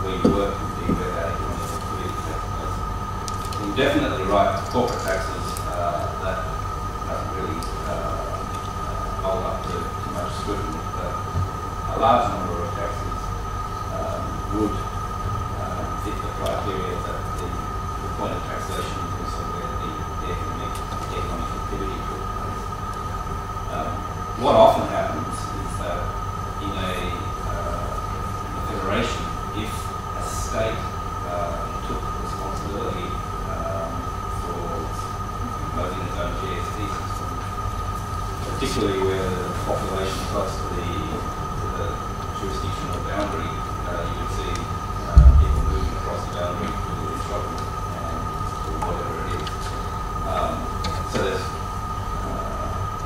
Where you work would be where that economic activity takes place. You're definitely right, corporate taxes, that doesn't really hold up to too much scrutiny, but a large number of taxes would fit the criteria that the point of taxation is also where the economic activity took place. What often happens is that in a federation, if a state took responsibility for imposing its own GST system, particularly where the population close to the jurisdictional boundary, you would see people moving across the boundary to shopping or whatever it is. So there's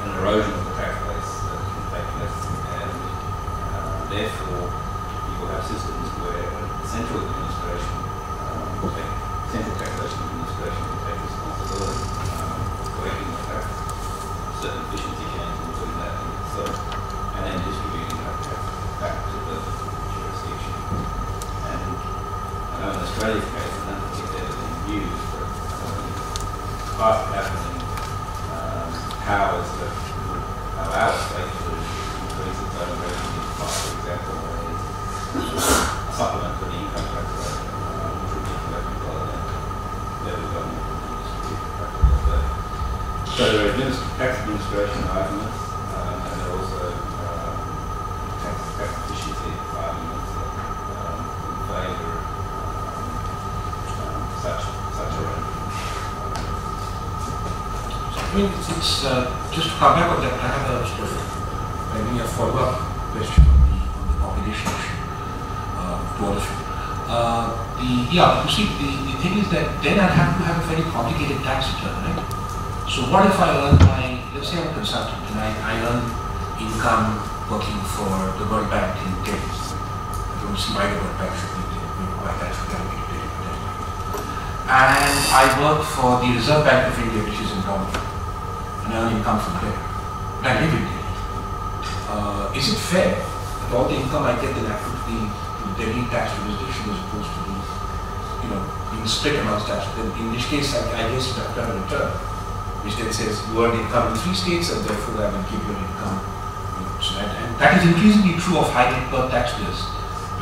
an erosion of the tax base that can take place, and therefore you will have systems where the central administration central taxation administration will take responsibility for collecting the tax, certain efficiency gains in doing that in itself, and then distributing that tax back to the jurisdiction. And I know in Australia's case, and I don't think it's ever been used, but past happening powers that would allow a state to increase its own revenue by, for example, a supplement to the income tax rate, which would be collected rather than federal government distribute practically. So there are tax administration arguments, and there are also tax efficiency arguments that favour such arrangements. I mean, it's just to come back on that, I have a sort of maybe a follow-up question on the population issue to all of you. You see, the thing is that then I'd have to have a very complicated tax return, right? So what if I earn let's say I'm a consultant and I earn income working for the World Bank in Delhi. I don't see why the World Bank should be why that should be and I work for the Reserve Bank of India, which is in Bombay. and earn income from there, and I live in Delhi. Is it fair that all the income I get then I put to the Delhi tax jurisdiction as opposed to being split amongst tax? Then in which case, I guess you have done a return, which then says you earned income in 3 states and therefore I will give you an income. So and that is increasingly true of high net worth taxpayers,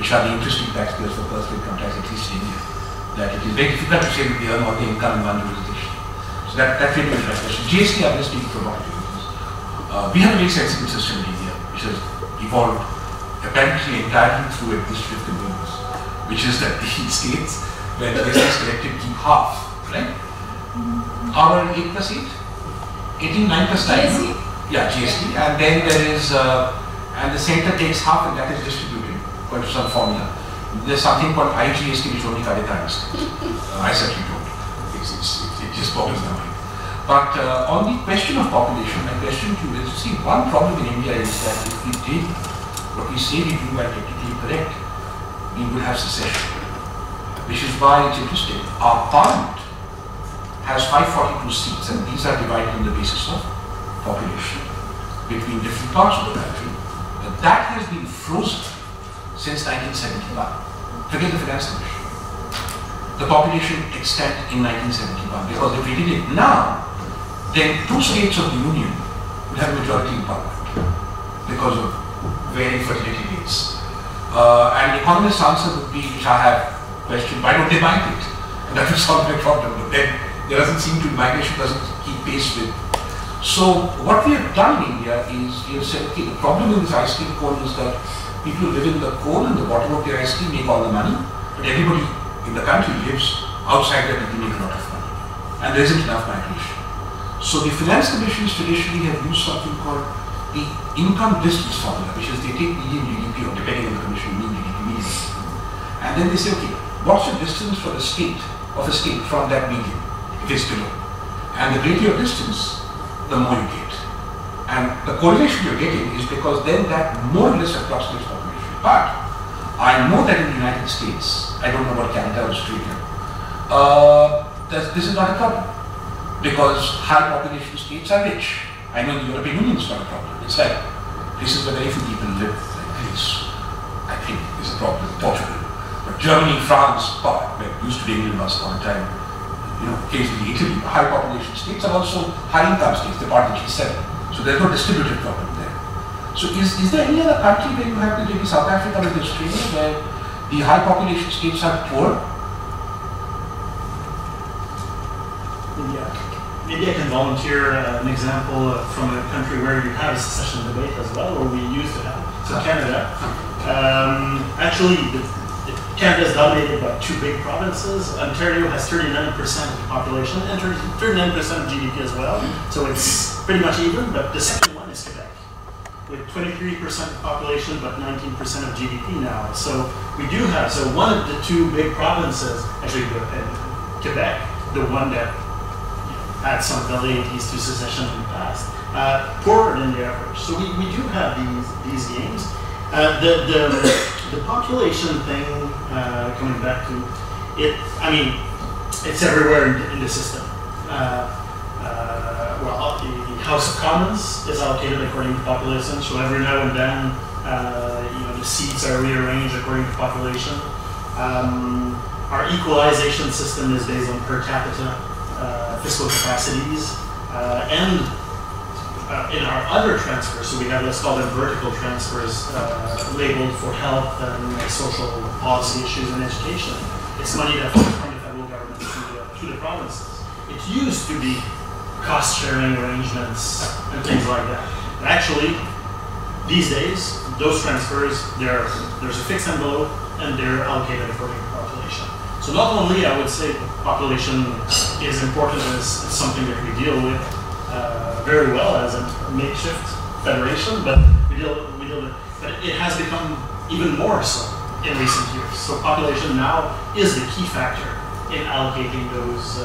which are the interesting taxpayers for personal income tax, at least in India. That it is very difficult to say that they earn all the income in one jurisdiction. So that really is my question. GST, I'm just being provocative. We have a very sensible system in India, which has evolved apparently entirely through administrative convenience, which is that the states where the GST is collected keep half, right? Our 8 plus 8? 18, 9 plus 9? GST? Yeah, GST. And then there is, and the center takes half and that is distributed according to some formula. There's something called IGST which only Kadeka understands. I certainly don't. It just boggles my mind. But on the question of population, my question to you is, see, one problem in India is that if we did what we say we do and technically correct, we would have secession. Which is why it's interesting. Our parliament has 542 seats and these are divided on the basis of population between different parts of the country. But that has been frozen since 1971. Forget the finance commission. The population extent in 1971, because if we did it now, then 2 states of the union would have a majority in parliament because of varying fertility rates. And the economist's answer would be, which I have questioned, why don't they migrate? And that would solve my problem. But then there doesn't seem to be, migration doesn't keep pace with. So what we have done in India is we have said, okay, the problem in this ice cream cone is that people who live in the cone and the bottom of the ice cream make all the money, but everybody in the country lives outside that and make a lot of money. And there isn't enough migration. So the finance commissions traditionally have used something called the income distance formula, which is they take median GDP, or depending on the commission, mean GDP, median GDP. And then they say, okay, what's the distance for the state, of a state from that median, if it's below? And the greater your distance, the more you get. And the correlation you're getting is because then that more or less approximates population. But I know that in the United States, I don't know about Canada or Australia, this is not a problem. Because high population states are rich. I know the European Union is not a problem. It's like places where very few people live, like Greece, I think is a problem, Portugal. But Germany, France, where used to be England once upon a time, occasionally Italy, high population states are also high income states, they're part of the G7. So there's no distributive problem there. So is there any other country where you have to, maybe South Africa or Australia, where the high population states are poor? Maybe I can volunteer an example from a country where you have a secession debate as well, or we used to have. So Canada. Actually, Canada is dominated by 2 big provinces. Ontario has 39% of the population and 39% of GDP as well. So it's pretty much even, but the second one is Quebec, with 23% of the population but 19% of GDP now. So we do have, so one of the 2 big provinces, actually Quebec, the one that had some velleities to secession in the past, poorer than the average. So we do have these games. The population thing, coming back to it, I mean, it's everywhere in the system. Well, the House of Commons is allocated according to population, so every now and then, the seats are rearranged according to population. Our equalization system is based on per capita fiscal capacities, and in our other transfers, so we have, let's call them vertical transfers, labeled for health and social policy issues and education. It's money that comes from the federal government to the provinces. It used to be cost-sharing arrangements and things like that. But actually, these days, those transfers, there's a fixed envelope and they're allocated according to population. So not only, I would say, population is important as something that we deal with very well as a makeshift federation, but but it has become even more so in recent years. So population now is the key factor in allocating those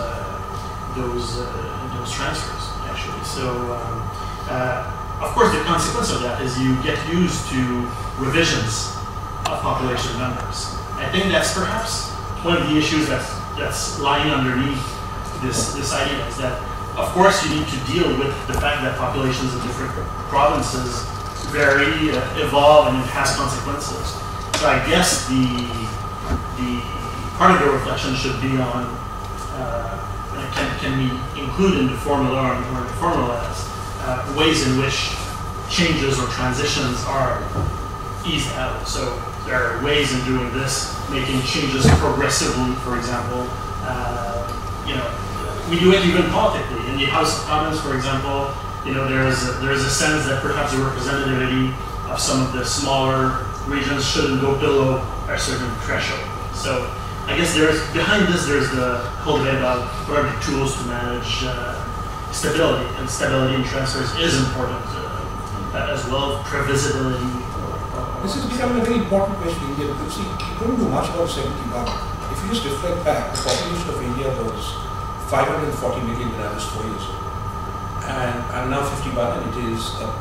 transfers, actually. So of course, the consequence of that is you get used to revisions of population numbers. I think that's perhaps one of the issues that's lying underneath this idea, is that of course, you need to deal with the fact that populations of different provinces vary, evolve, and it has consequences. So I guess the part of the reflection should be on can we include in the formula or the formulas ways in which changes or transitions are eased out. So there are ways in doing this, making changes progressively, for example. We do it even politically. In the House of Commons, for example, there is a sense that perhaps the representativity of some of the smaller regions shouldn't go below a certain threshold. So I guess behind this there's the whole debate about what are the tools to manage stability, and stability in transfers is important as well, previsibility. This is becoming a very important question in India because you couldn't do much about 71. If you just reflect back, the population of India was 540 million when I was 4 years old. And I'm now 51 and it is 1.2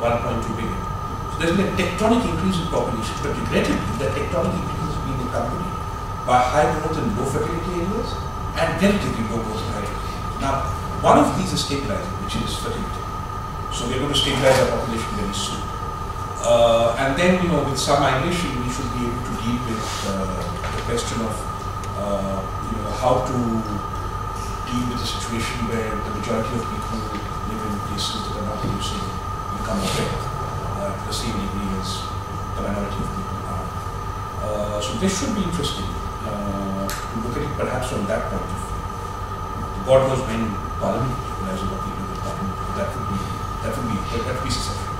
billion. So there's been a tectonic increase in population, but regrettably, that tectonic increase has been accompanied by high growth in low fertility areas and relatively low growth in high fertility. Now, one of these is stabilizing, which is fertility. So we're going to stabilize our population very soon. And then, with some migration, we should be able to deal with the question of, how to deal with a situation where the majority of people live in places that are not producing income or wealth to the same degree as the minority of people are. So this should be interesting to look at it perhaps from that point of view. God knows when Parliament realizes what we do with Parliament, that would be successful.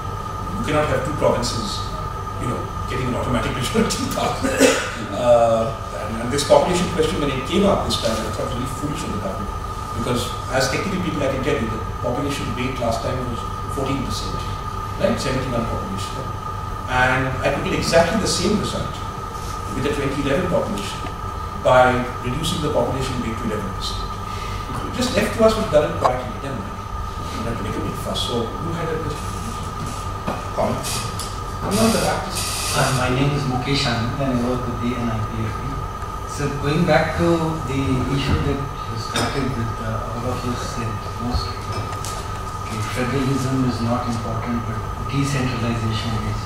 You cannot have two provinces, getting an automatic majority. And this population question, when it came up this time, I thought really foolish of the government. Because as technical people, I can tell you, the population rate last time was 14%, right? 71 population. And I could get exactly the same result with the 2011 population by reducing the population rate to 11%. Just left to us with done it quietly, then we don't have to make a big fuss. So you had a question. Comment? My name is Mukesh Anand and I work with the NIPFP. So going back to the issue that you started with, all of us said mostly, federalism is not important, but decentralization is.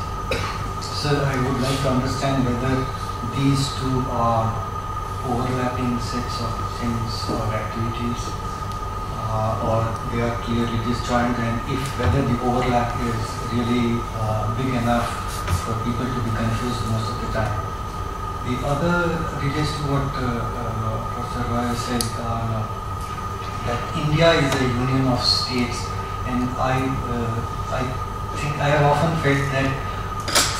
So I would like to understand whether these two are overlapping sets of things or activities, or they are clearly disjoint, and if whether the overlap is really big enough for people to be confused most of the time. The other relates to what Professor Roy said, that India is a union of states, and I think I have often felt that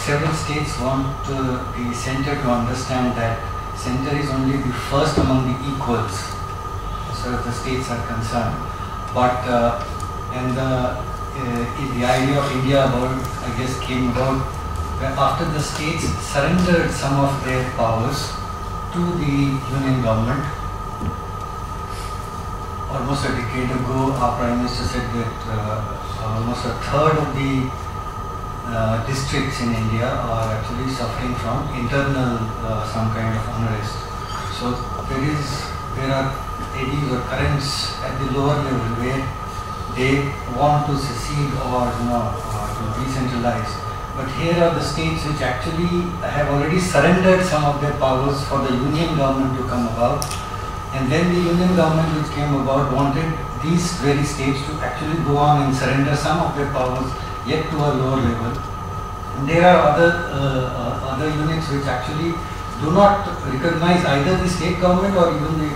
several states want the center to understand that center is only the first among the equals as far as the states are concerned. But the idea of India I guess came about after the states surrendered some of their powers to the union government. Almost a decade ago, our Prime Minister said that almost a third of the districts in India are actually suffering from internal some kind of unrest. So there are eddies or currents at the lower level where they want to secede or to decentralize. But here are the states which actually have already surrendered some of their powers for the union government to come about. And then the union government which came about wanted these very states to actually go on and surrender some of their powers yet to a lower level. And there are other units which actually do not recognize either the state government or even the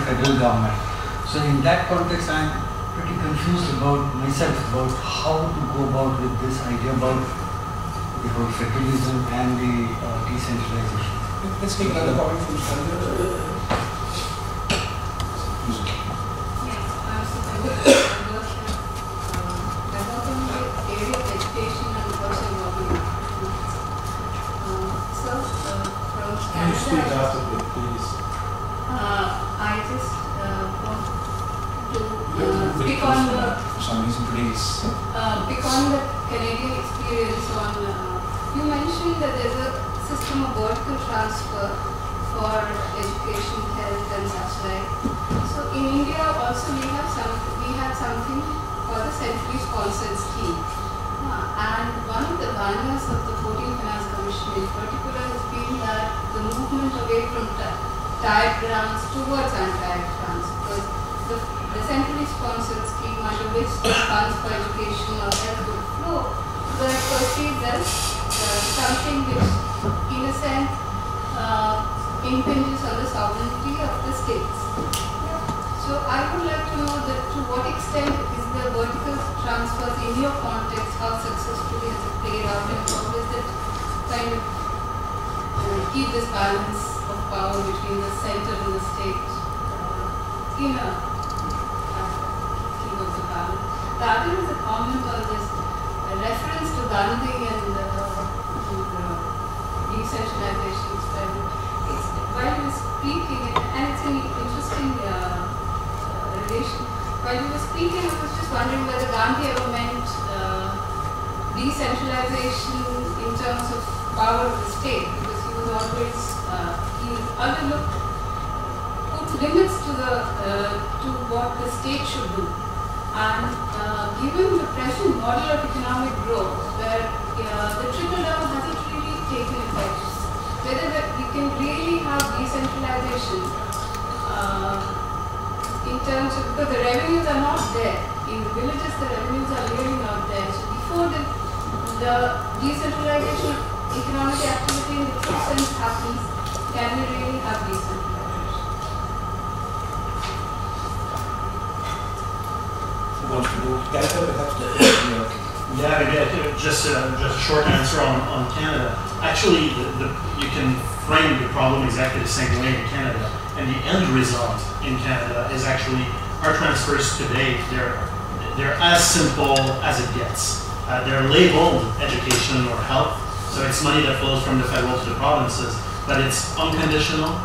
federal government. So in that context, I am pretty confused about myself about how to go about with this idea about the whole federalism and the decentralization. Let's take another comment from Sandra. Yes, I work in the area of education and also involving from Can you speak out a bit, please? I just want to pick on the for some reason today's pick on the Canadian experience on. You mentioned that there's a system of vertical transfer for education, health, and such like. So in India also we have something centrally sponsored scheme. And one of the banners of the 14th Finance Commission in particular has been that the movement away from tied grants towards untied grants, because the centrally sponsored scheme under which the funds for education or health would flow were perceived as something which, in a sense, impinges on the sovereignty of the states. So I would like to know that to what extent is the vertical transfers in your context, how successfully has it played out, and how does it kind of keep this balance of power between the center and the state in a keep of the balance. The other is a comment on this reference to Gandhi and decentralization experiment. While he was speaking, and it's an interesting relation, while he was speaking, I was just wondering whether Gandhi ever meant decentralization in terms of power of the state, because he was always, he overlooked, put limits to what the state should do. And given the present model of economic growth, where the trickle down hasn't really taken effect, whether we can really have decentralization in terms of, because the revenues are not there. In the villages, the revenues are really not there. So before the decentralization of economic activity in the true sense happens, can we really have decentralization? Who wants to go? Canada, perhaps? Yeah, maybe just a short answer on Canada. Actually, you can frame the problem exactly the same way in Canada, and the end result in Canada is actually our transfers today. They're as simple as it gets. They're labeled education or health, so it's money that flows from the federal to the provinces, but it's unconditional.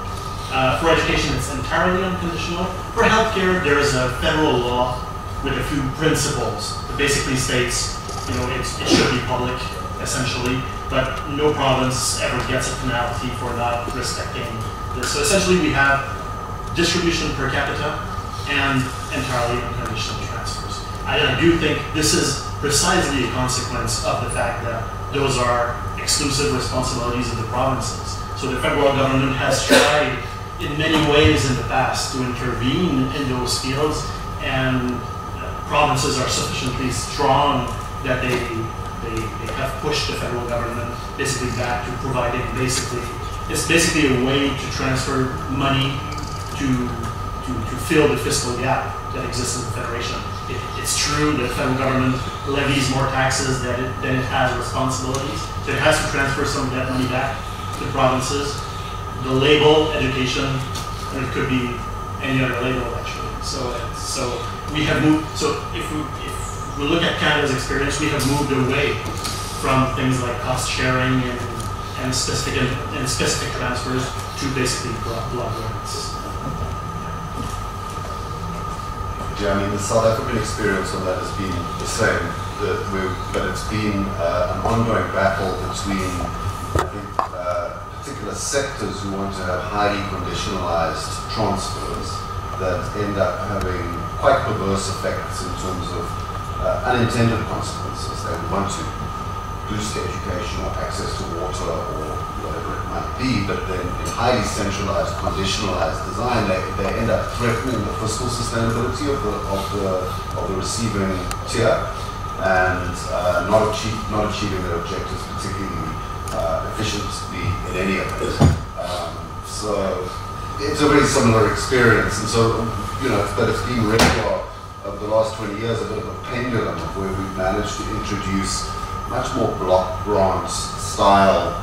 For education, it's entirely unconditional. For healthcare, there is a federal law with a few principles that basically states, it should be public, essentially, but no province ever gets a penalty for not respecting this. So essentially we have distribution per capita and entirely unconditional transfers. I do think this is precisely a consequence of the fact that those are exclusive responsibilities of the provinces. So the federal government has tried in many ways in the past to intervene in those fields, and provinces are sufficiently strong that they have pushed the federal government basically back to providing it's basically a way to transfer money to fill the fiscal gap that exists in the federation. It's true that the federal government levies more taxes than it has responsibilities, so it has to transfer some of that money back to the provinces. The label education, and it could be any other label actually. So we have moved. So if we look at Canada's experience, we have moved away from things like cost sharing and specific transfers to basically block grants. Yeah, I mean, the South African experience on that has been the same, but it's been an ongoing battle between, I think, particular sectors who want to have highly conditionalized transfers that end up having quite perverse effects in terms of unintended consequences. They want to boost education or access to water or whatever it might be, but then in highly centralized, conditionalized design, they end up threatening the fiscal sustainability of the receiving tier and not achieving their objectives particularly efficiently in any of it. So it's a very similar experience, and so but it's been really over the last 20 years a bit of a pendulum of where we've managed to introduce much more block grant style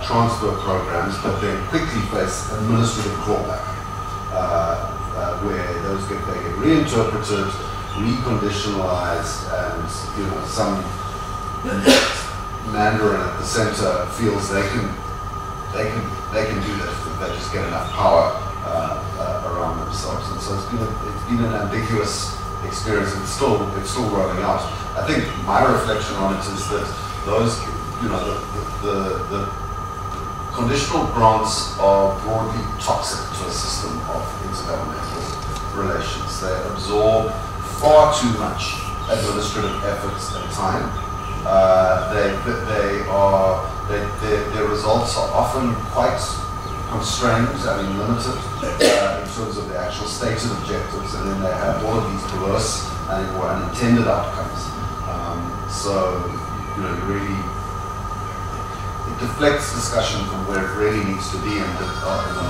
transfer programs, but then quickly face administrative clawback, where those get reinterpreted, reconditionalized, and some mandarin at the center feels they can do this if they just get enough power around themselves. And so it's been an ambiguous experience, and it's still rolling out. I think my reflection on it is that those, the conditional grants are broadly toxic to a system of intergovernmental relations. They absorb far too much administrative efforts at a time. Their results are often quite constrained, limited in terms of the actual stated objectives, and then they have all of these perverse or unintended outcomes. It deflects discussion from where it really needs to be in the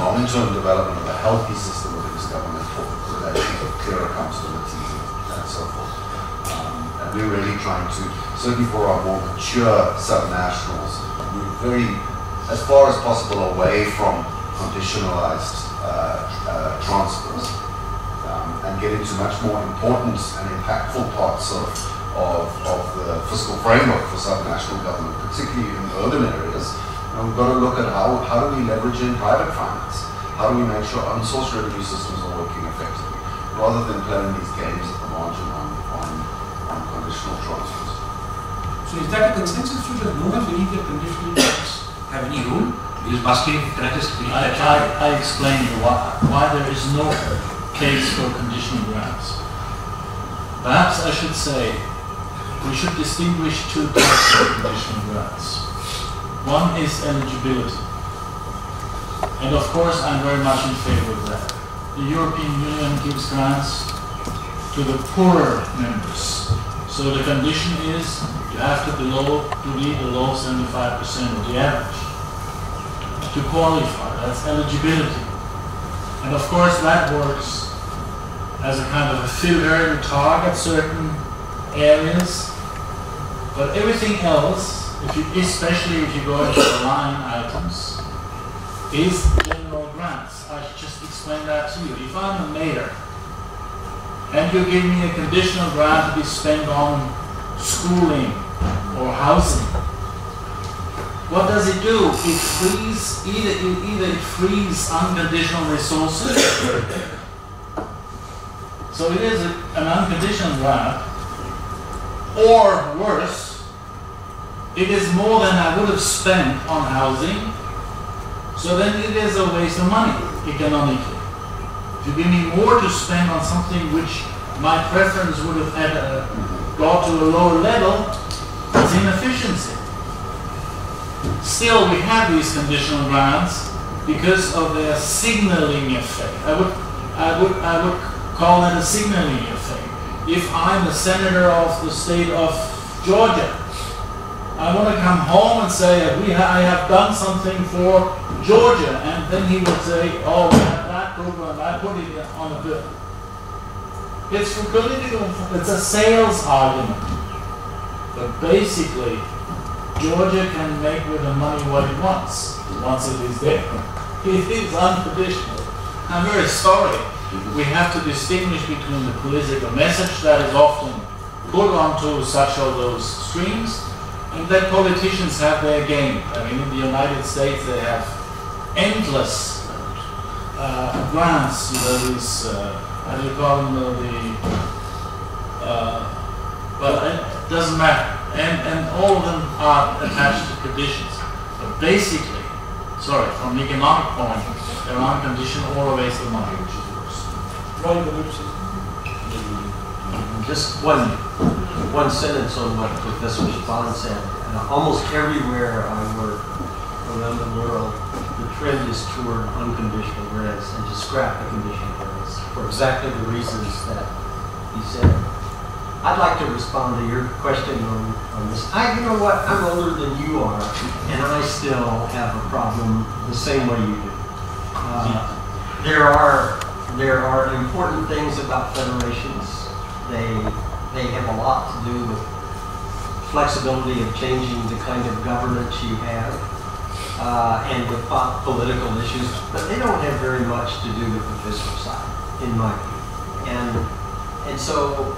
long-term development of a healthy system of intergovernmental relations, of clear accountabilities and so forth. And we're really trying to, certainly for our more mature subnationals, move as far as possible away from conditionalized transfers and get into much more important and impactful parts of the fiscal framework for subnational government, particularly in urban areas. And we've got to look at how do we leverage in private finance? How do we make sure unsourced revenue systems are working effectively, rather than playing these games at the margin on conditional transfers. So is that a consensus view that no one believes that conditional grants have any role? Because Muscat characteristically I explained why there is no case for conditional grants. Perhaps I should say we should distinguish two types of conditional grants. One is eligibility. And of course I'm very much in favor of that. The European Union gives grants to the poorer members. So the condition is you have to be below 75% of the average to qualify. That's eligibility. And of course that works as a kind of a filter to target certain areas. But everything else, especially if you go into the line items, is general grants. I just explained that to you. If I'm a mayor and you give me a conditional grant to be spent on schooling or housing, what does it do? It frees, either it frees unconditional resources, so it is an unconditional grant, or worse, it is more than I would have spent on housing, so then it is a waste of money economically. If you give me more to spend on something which my preference would have had got to a lower level, it's inefficiency. Still, we have these conditional grants because of their signaling effect. I would call it a signaling effect. If I'm a senator of the state of Georgia, I want to come home and say, I have done something for Georgia, and then he would say, oh, we have that program, I put it on a bill. It's for political, it's a sales argument. But basically, Georgia can make with the money what it wants, once it is there. It is unconditional. I'm very sorry. We have to distinguish between the political message that is often put onto such of those streams, and that politicians have their game. I mean, in the United States, they have endless grants, these, how do you call them, well, it doesn't matter. And all of them are attached to conditions. But basically, from the economic point, they're unconditional or a waste of money, which is worse. Just one sentence on what Professor Spahn said. Almost everywhere I work around the world, the trend is toward unconditional grants and to scrap the conditional grants for exactly the reasons that he said. I'd like to respond to your question on this. You know what? I'm older than you are, and I still have a problem the same way you do. There are important things about federations. They have a lot to do with flexibility of changing the kind of governance you have and with political issues, but they don't have very much to do with the fiscal side, in my view. And so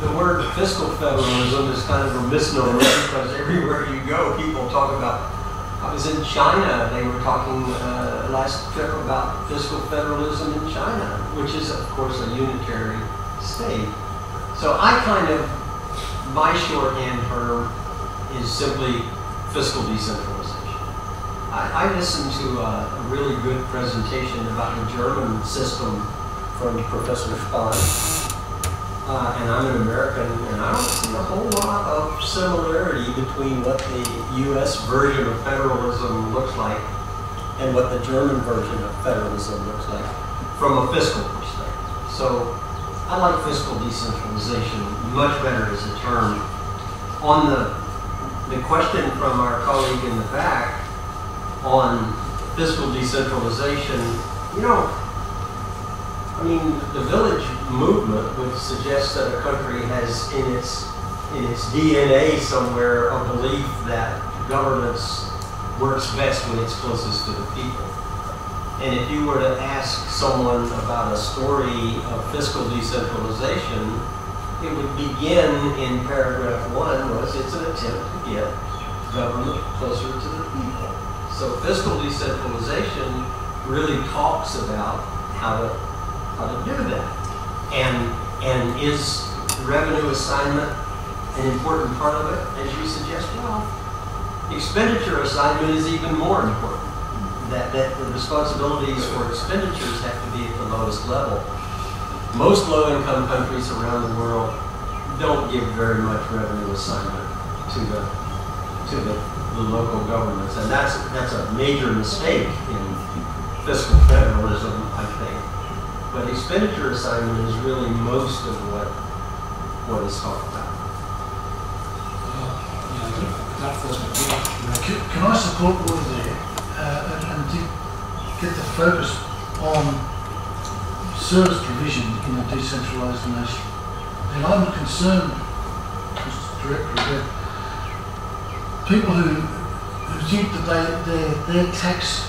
the word fiscal federalism is kind of a misnomer because everywhere you go, people talk about. I was in China, they were talking last trip about fiscal federalism in China, which is, of course, a unitary state. So my shorthand term is simply fiscal decentralization. I listened to a really good presentation about the German system from Professor Spahn. and I'm an American, and I don't see a whole lot of similarity between what the U.S. version of federalism looks like and what the German version of federalism looks like from a fiscal perspective. So I like fiscal decentralization much better as a term. On the question from our colleague in the back on fiscal decentralization, you know, I mean, the village movement would suggest that a country has in its DNA somewhere a belief that governance works best when it's closest to the people. And if you were to ask someone about a story of fiscal decentralization, it would begin in paragraph 1 was it's an attempt to get government closer to the people. So fiscal decentralization really talks about how to do that. And is revenue assignment an important part of it, as you suggest? Well, expenditure assignment is even more important. That the responsibilities for expenditures have to be at the lowest level. Most low-income countries around the world don't give very much revenue assignment to the local governments, and that's a major mistake in fiscal federalism, I think. But expenditure assignment is really most of what is talked about. Can I support Woody there and get the focus on service provision in a decentralised nation? And I'm concerned, Mr. Director, that people who think that their tax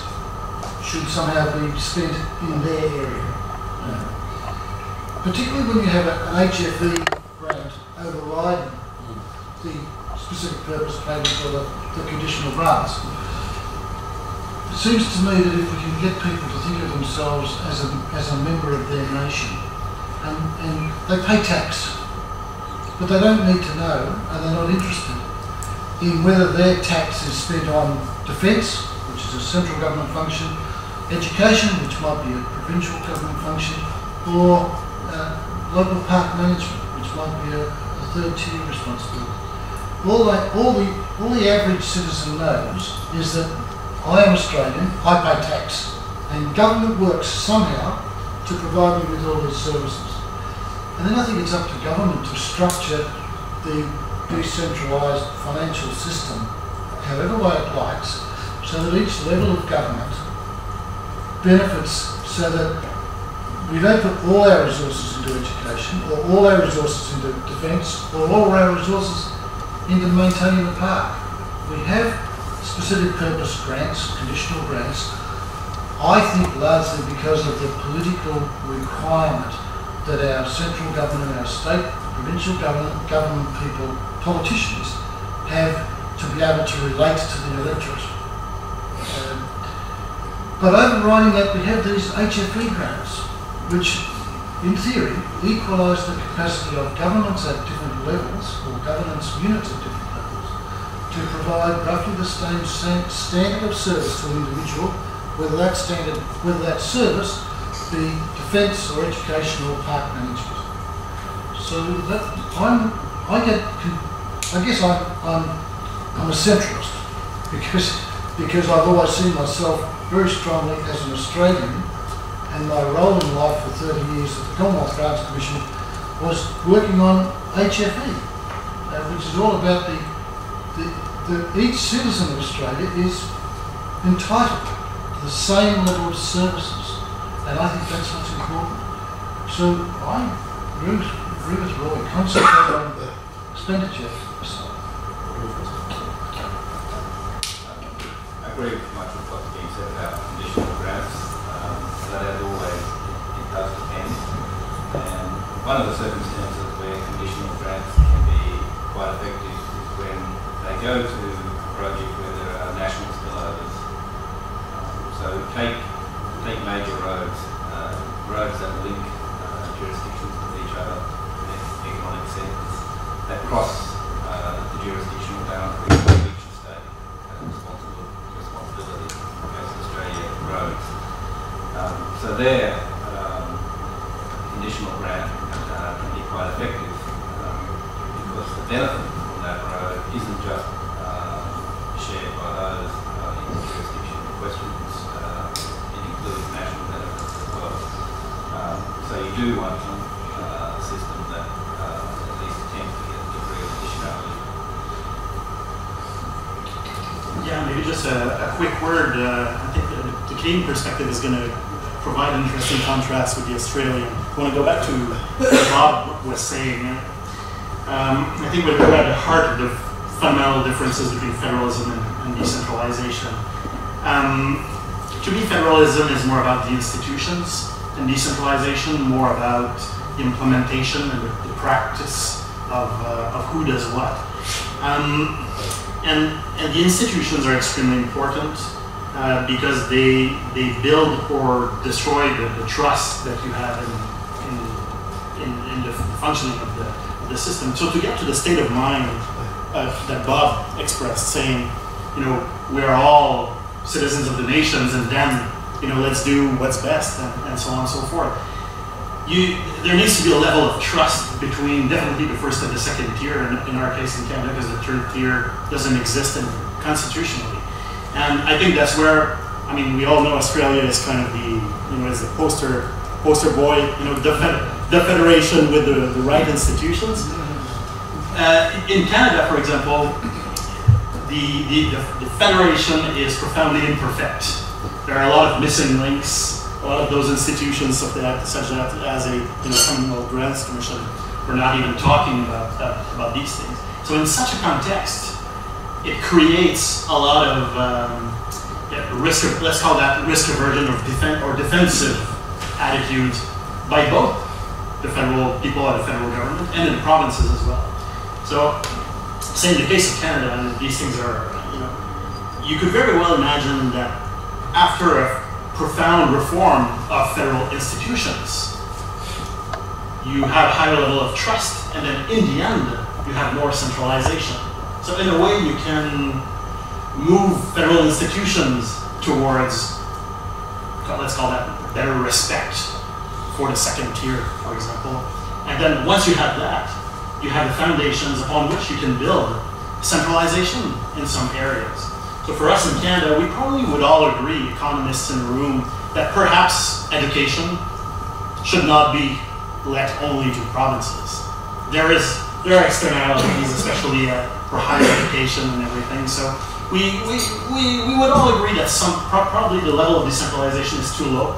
should somehow be spent in their area. Particularly when you have an HFE grant overriding the specific purpose payment for the conditional grants. It seems to me that if we can get people to think of themselves as a member of their nation, and they pay tax, but they don't need to know, and they're not interested in whether their tax is spent on defence, which is a central government function, education, which might be a provincial government function, or local park management, which might be a third-tier responsibility. All the average citizen knows is that I am Australian, I pay tax, and government works somehow to provide me with all these services. And then I think it's up to government to structure the decentralised financial system however way it likes, so that each level of government benefits, so that we don't put all our resources into education, or all our resources into defence, or all our resources into maintaining the park. We have specific purpose grants, conditional grants, I think largely because of the political requirement that our central government, our state, provincial government people, politicians, have to be able to relate to the electorate. But overriding that, we have these HFE grants, which in theory equalise the capacity of governments at different levels, or governance units at different levels, to provide roughly the same standard of service to an individual, whether that service be defence or education or park management. So I guess I'm a centralist, because I've always seen myself very strongly as an Australian, and my role in life for 30 years at the Commonwealth Grants Commission was working on HFE, which is all about each citizen of Australia is entitled to the same level of services, and I think that's what's important. So I agree with Roy, concentrate on the expenditure side. I agree with much of what's being said about conditional grants. But as always, it does depend. And one of the circumstances where conditional grants can be quite effective is when they go to a project where there are national spillovers. So take major roads, roads that link jurisdictions with each other, economic centres, that cross the jurisdictional boundary of each state has a responsibility against Australia roads. So their conditional grant can be quite effective because the benefit from that road isn't just shared by those in the jurisdiction in question. It includes national benefits as well. So you do want a system that at least attempts to get a degree of additionality. Yeah, maybe just a quick word. I think the Canadian perspective is going to provide an interesting contrast with the Australian. I want to go back to what Bob was saying. I think we're at the heart of the fundamental differences between federalism and decentralization. To me, federalism is more about the institutions, and decentralization more about the implementation and the practice of who does what. And the institutions are extremely important because they build or destroy the trust that you have in the functioning of the system. So to get to the state of mind that Bob expressed, saying, we are all citizens of the nations, and then let's do what's best, and so on and so forth. There needs to be a level of trust between definitely the first and the second tier, in our case in Canada, because the third tier doesn't exist constitutionally. And I think that's where, we all know Australia is kind of is the poster boy, the federation with the right institutions. In Canada, for example, the federation is profoundly imperfect. There are a lot of missing links. A lot of those institutions, such that as a Commonwealth Grants Commission, we're not even talking about these things. So in such a context, it creates a lot of risk. Let's call that risk aversion or defensive attitudes by both the federal people and the federal government and in the provinces as well. So, say in the case of Canada, and these things are, you could very well imagine that after a profound reform of federal institutions, you have a higher level of trust, and then in the end, you have more centralization. So in a way, you can move federal institutions towards, let's call that, better respect for the second tier, for example. And then once you have that, you have the foundations upon which you can build centralization in some areas. So for us in Canada, we probably would all agree, economists in the room, that perhaps education should not be let only to provinces. There are externalities, especially for higher education and everything. So we would all agree that probably the level of decentralization is too low.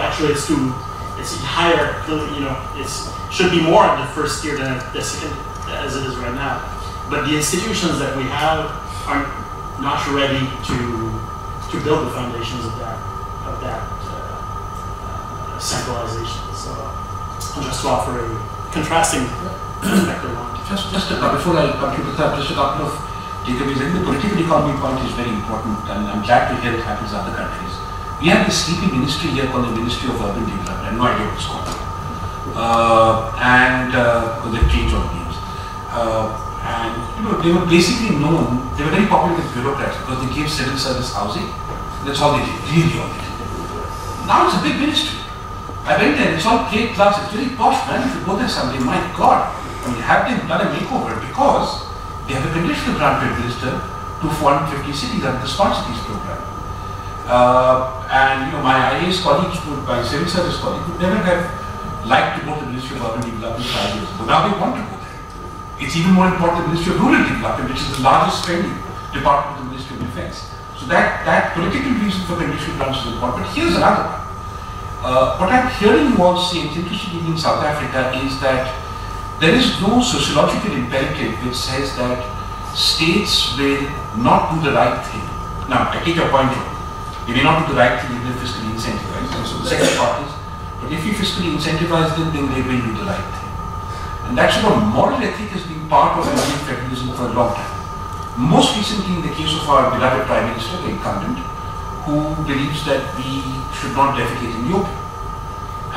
Actually it's higher. It should be more at the first tier than at the second, as it is right now. But the institutions that we have are not ready to build the foundations of that centralization. So just to offer a contrasting perspective on it. Just before I conclude with that, just a couple of takeaways. I think the political economy point is very important, and I'm glad to hear it happens in other countries. We have this sleeping ministry here called the Ministry of Urban Development. I have no idea what it's called. Because they've changed all the names. And they were basically known, they were very popular with bureaucrats because they gave civil service housing. That's all they did, really all they did. Now it's a big ministry. I went there, it's all plate glass, it's very posh, man. If you go there someday, my God, have them done a makeover because they have a conditional grant to administer to 450 cities under the Smart Cities program. And my IAS colleagues, my civil service colleagues, would never have liked to go to the Ministry of Urban Development 5 years ago. Now they want to go there. It's even more important the Ministry of Rural Development, which is the largest spending department of the Ministry of Defense. So that political reason for conditional grants is important. But here's another one. What I'm hearing you all say, it's interesting in South Africa, is that there is no sociological imperative which says that states will not do the right thing. Now, I take your point, John. They may not do the right thing even if fiscally incentivized. And so the second part is, but if you fiscally incentivize them, then they will do the right thing. And that sort of moral ethic has been part of Indian federalism for a long time. Most recently in the case of our beloved Prime Minister, the incumbent, who believes that we should not defecate in the open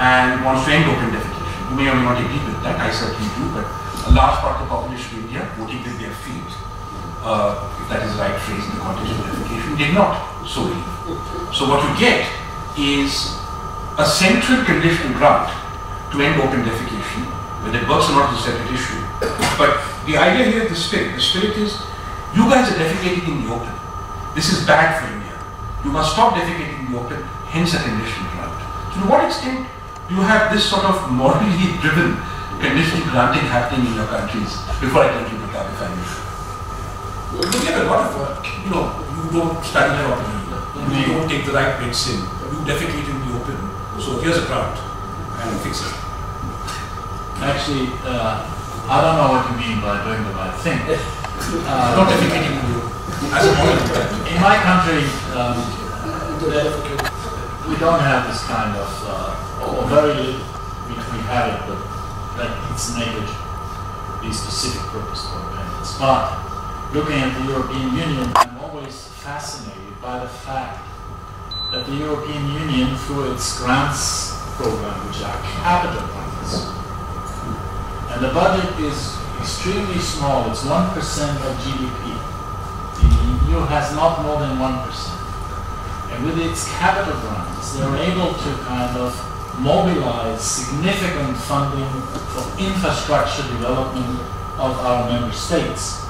and wants to end open defecation. You may or may not agree with that, I certainly do, but a large part of the population of India, voting with their feet, if that is the right phrase in the context of defecation, did not so believe. So what you get is a central conditional grant to end open defecation. Whether it works or not is a separate issue. But the idea here is the spirit. The spirit is, you guys are defecating in the open. This is bad for India. You must stop defecating in the open, hence a conditional grant. So to what extent do you have this sort of morally driven conditional granting happening in your countries? Before I conclude with that, if I may. You get a lot of work. You know, you don't study properly. You don't take the right medicine. You defecate in the open. So here's a grant and fix it. Actually, I don't know what you mean by doing the right thing. Not defecating in the open. As a model. In my country, we don't have this kind of, or very little, we have it, but that it's enabled the specific purpose for payments. But looking at the European Union, I'm always fascinated by the fact that the European Union, through its grants program, which are capital grants, and the budget is extremely small, it's 1% of GDP. The EU has not more than 1%. And with its capital grants, they're able to kind of mobilize significant funding for infrastructure development of our member states.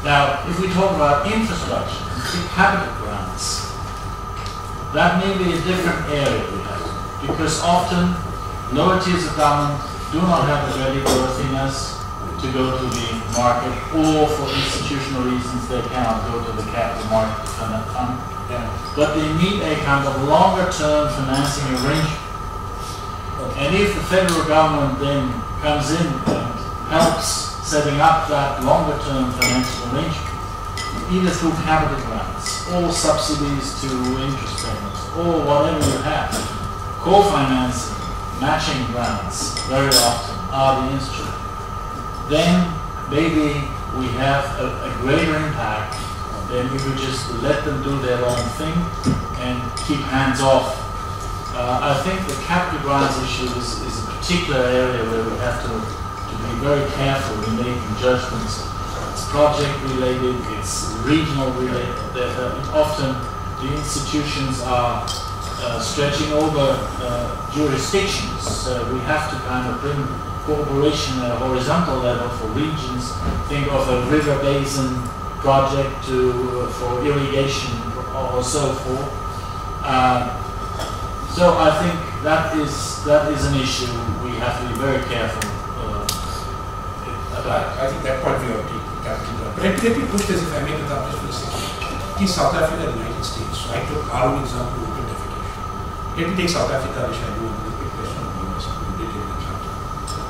Now, if we talk about infrastructure, capital grants, that may be a different area we have, because often lower tiers of government do not have the ready-worthiness to go to the market, or for institutional reasons they cannot go to the capital market to fund. But they need a kind of longer-term financing arrangement. And if the federal government then comes in and helps setting up that longer-term financial arrangement, either through capital grants, or subsidies to interest payments, or whatever you have, co-financing, matching grants very often are the instrument. Then maybe we have a greater impact than if we just let them do their own thing and keep hands off. I think the capital grants issue is a particular area where we have to be very careful in making judgments. It's project related, it's regional related. Often the institutions are stretching over jurisdictions. We have to kind of bring cooperation at a horizontal level for regions. Think of a river basin project for irrigation or so forth. So I think that is an issue we have to be very careful about. I think that point we have to take capital grant. But let me push this, if I may, to the for a second. In South Africa and the United States, so I took our own example of open defecation. Let me take South Africa, which I know is a big question of US,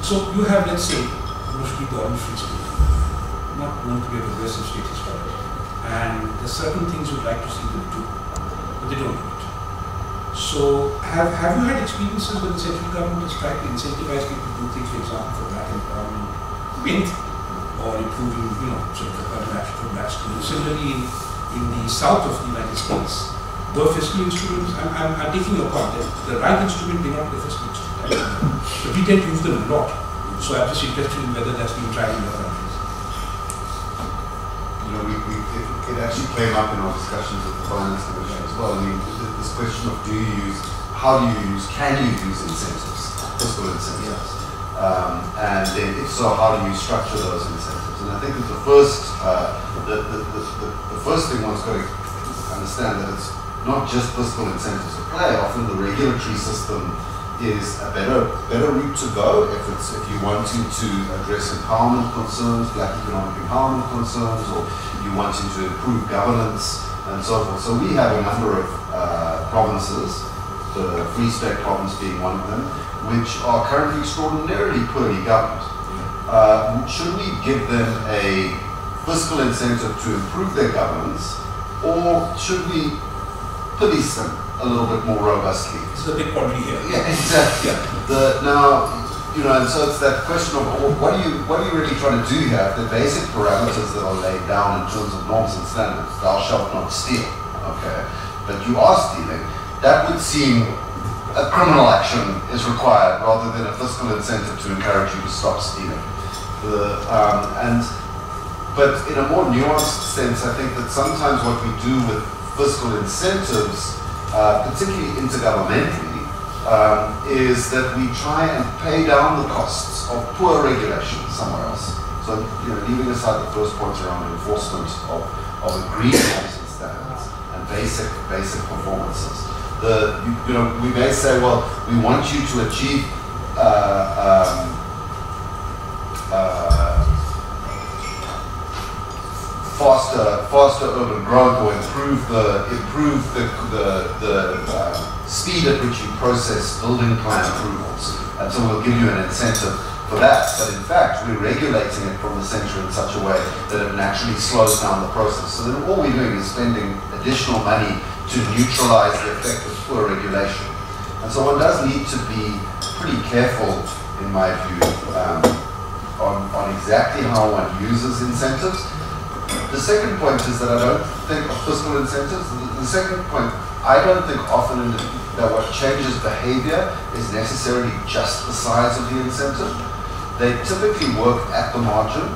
so you have, let's say, mostly government-free schools, not known to be a progressive state historically, and there's certain things you'd like to see them do, but they don't do it. So have you had experiences when the central government has tried to incentivize people to do things, for example, for black empowerment, or improving, sort of affirmative action for black schools? Similarly, in the south of the United States, the fiscal instruments, I'm taking your point that the right instrument may not be the fiscal instrument, but we tend to use them a lot. So I'm just interested in whether that's been tried in your countries. It actually came up in our discussions with the Finance Commission as well. I mean, this question of can you use incentives, fiscal incentives? And then if so, how do you structure those incentives? And I think that the first thing one's got to understand that it's not just fiscal incentives at play. Often the regulatory system is a better route to go if you wanting to address empowerment concerns, black economic empowerment concerns, or you wanting to improve governance and so forth. So we have a number of provinces, the Free State province being one of them, which are currently extraordinarily poorly governed. Should we give them a fiscal incentive to improve their governance, or should we police them a little bit more robustly? This is a big quandary here. Yeah, exactly. And so it's that question of what are you really trying to do here? The basic parameters that are laid down in terms of norms and standards, thou shalt not steal, okay? But you are stealing. That would seem a criminal action is required rather than a fiscal incentive to encourage you to stop stealing. But in a more nuanced sense, I think that sometimes what we do with fiscal incentives, particularly intergovernmentally, is that we try and pay down the costs of poor regulation somewhere else. So, leaving aside the first point around enforcement of agreed norms and standards and basic performances. We may say, well, we want you to achieve faster urban growth, or improve the speed at which you process building plan approvals, and so we'll give you an incentive for that. But in fact, we're regulating it from the center in such a way that it naturally slows down the process. So then all we're doing is spending additional money to neutralize the effect of poor regulation. And so one does need to be pretty careful, in my view, on exactly how one uses incentives. The second point is that I don't think of fiscal incentives. The second point, I don't think often that what changes behavior is necessarily just the size of the incentive. They typically work at the margin.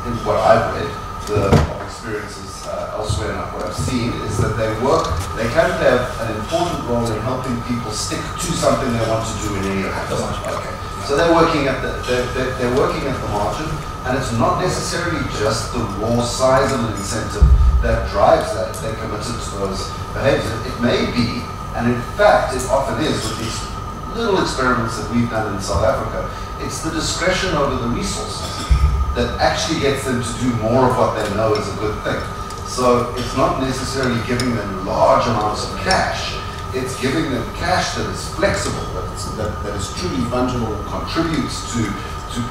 In what I've read, the experiences elsewhere and what I've seen is that they can play an important role in helping people stick to something they want to do in any way. Okay. So they're working at the margin, and it's not necessarily just the raw size of an incentive that drives that. They're committed to those behaviors. It may be, and in fact it often is with these little experiments that we've done in South Africa, it's the discretion over the resources that actually gets them to do more of what they know is a good thing. So it's not necessarily giving them large amounts of cash. It's giving them cash that is flexible, that is truly fungible, and contributes to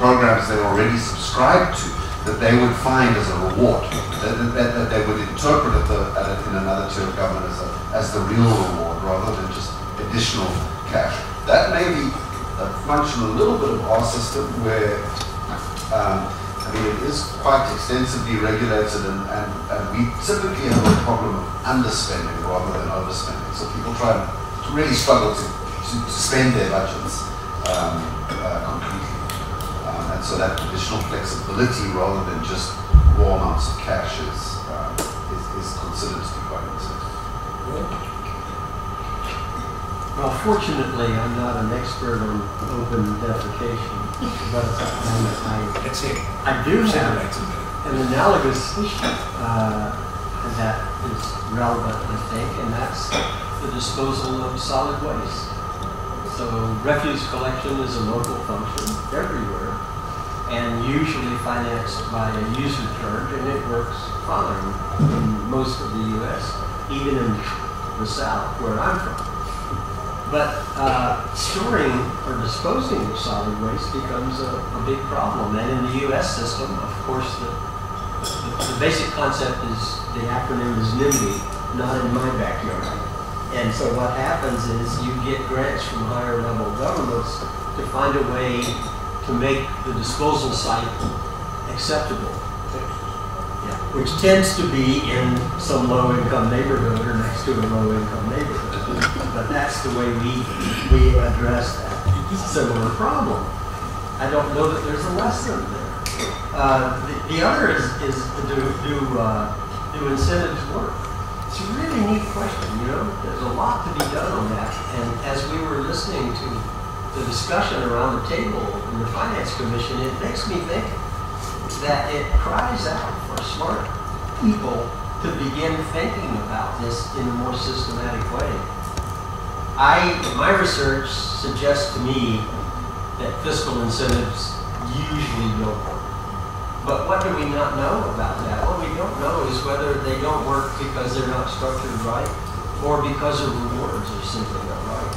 programs they already subscribe to, that they would find as a reward, that they would interpret in another tier of government as the real reward, rather than just additional cash. That may be a function a little bit of our system, where it is quite extensively regulated, and we typically have a problem of underspending rather than overspending. So people try to really struggle to spend their budgets concretely. And so that additional flexibility rather than just raw amounts of cash is considered to be quite important. Well, fortunately, I'm not an expert on open defecation, but I do have an analogous issue that is relevant, I think, and that's the disposal of solid waste. So refuse collection is a local function everywhere, and usually financed by a user charge, and it works fine in most of the U.S., even in the South, where I'm from. But storing or disposing of solid waste becomes a big problem. And in the U.S. system, of course, the basic concept is, the acronym is NIMBY, not in my backyard. And so what happens is you get grants from higher level governments to find a way to make the disposal site acceptable. Yeah. Which tends to be in some low-income neighborhood or next to a low-income neighborhood. But that's the way we address that similar problem. I don't know that there's a lesson there. The other is do incentives work? It's a really neat question, you know. There's a lot to be done on that. And as we were listening to the discussion around the table in the Finance Commission, it makes me think that it cries out for smart people to begin thinking about this in a more systematic way. My research suggests to me that fiscal incentives usually don't work. But what do we not know about that? What we don't know is whether they don't work because they're not structured right, or because the rewards are simply not right.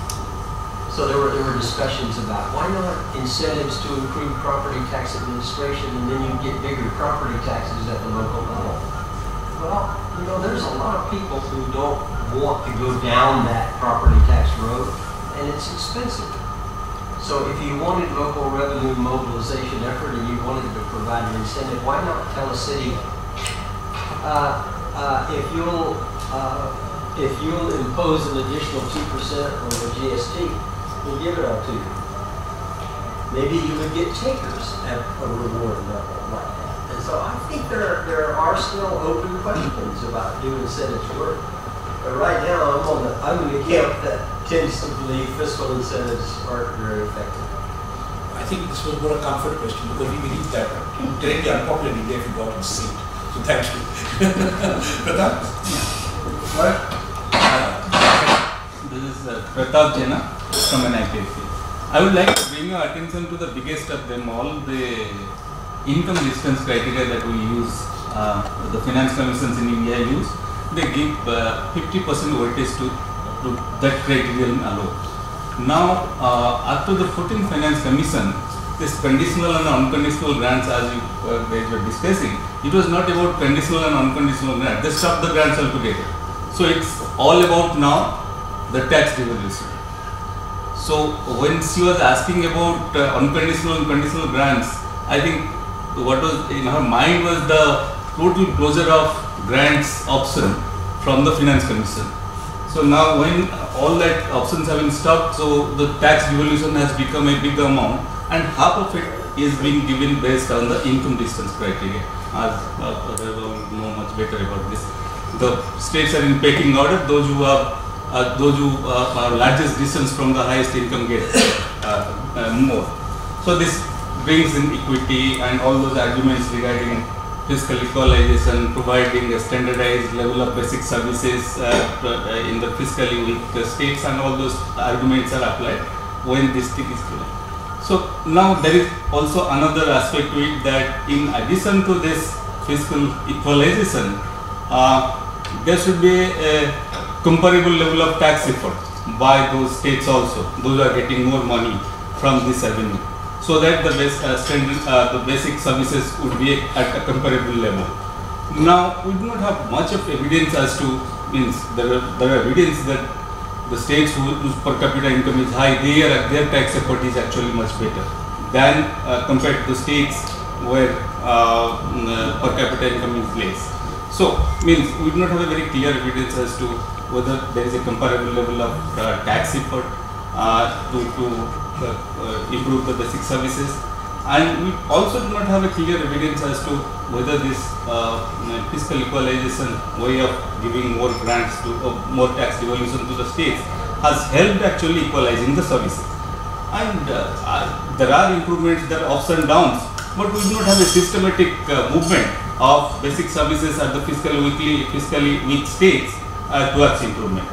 So there were discussions about why not incentives to improve property tax administration, and then you get bigger property taxes at the local level. Well, you know, there's a lot of people who don't want to go down that property tax road, and it's expensive. So if you wanted local revenue mobilization effort and you wanted to provide an incentive, why not tell a city, if you'll impose an additional 2% on the GST, we'll give it all to you. Maybe you would get takers at a reward level like that. And so I think there are still open questions about do incentives work. But right now I'm in the camp that tends to believe fiscal incentives aren't very effective? I think this was more a comfort question because we believe that directly unpopular in India if you got in seat. So thank you. Pratap? Right. This is Pratap Jena from NIPFP. I would like to bring your attention to the biggest of them all, the income distance criteria that we use, the finance commissions in India use. They give 50% weightage to that criterion alone. Now, after the 14th Finance Commission, this conditional and unconditional grants, as you guys were discussing, it was not about conditional and unconditional grants. They stopped the grants altogether. So it's all about now the tax devolution. So when she was asking about unconditional and conditional grants, I think what was in her mind was the total closure of grants option from the Finance Commission. So now when all that options have been stopped, so the tax devolution has become a big amount, and half of it is being given based on the income distance criteria. As others will know much better about this. The states are in pecking order. Those who are largest distance from the highest income get more. So this brings in equity and all those arguments regarding fiscal equalization, providing a standardized level of basic services in the fiscally weak states, and all those arguments are applied when this thing is given. So now there is also another aspect to it, that in addition to this fiscal equalization, there should be a comparable level of tax effort by those states also, those who are getting more money from this avenue, so that the basic services would be at a comparable level. Now, we do not have much of evidence as to, there are evidence that the states whose per capita income is high, their tax effort is actually much better than compared to the states where per capita income is less. So, we do not have a very clear evidence as to whether there is a comparable level of tax effort to improve the basic services, and we also do not have a clear evidence as to whether this fiscal equalization way of giving more grants to more tax devolution to the states has helped actually equalizing the services. And there are improvements, there are ups and downs, but we do not have a systematic movement of basic services at the fiscally weak states towards improvement.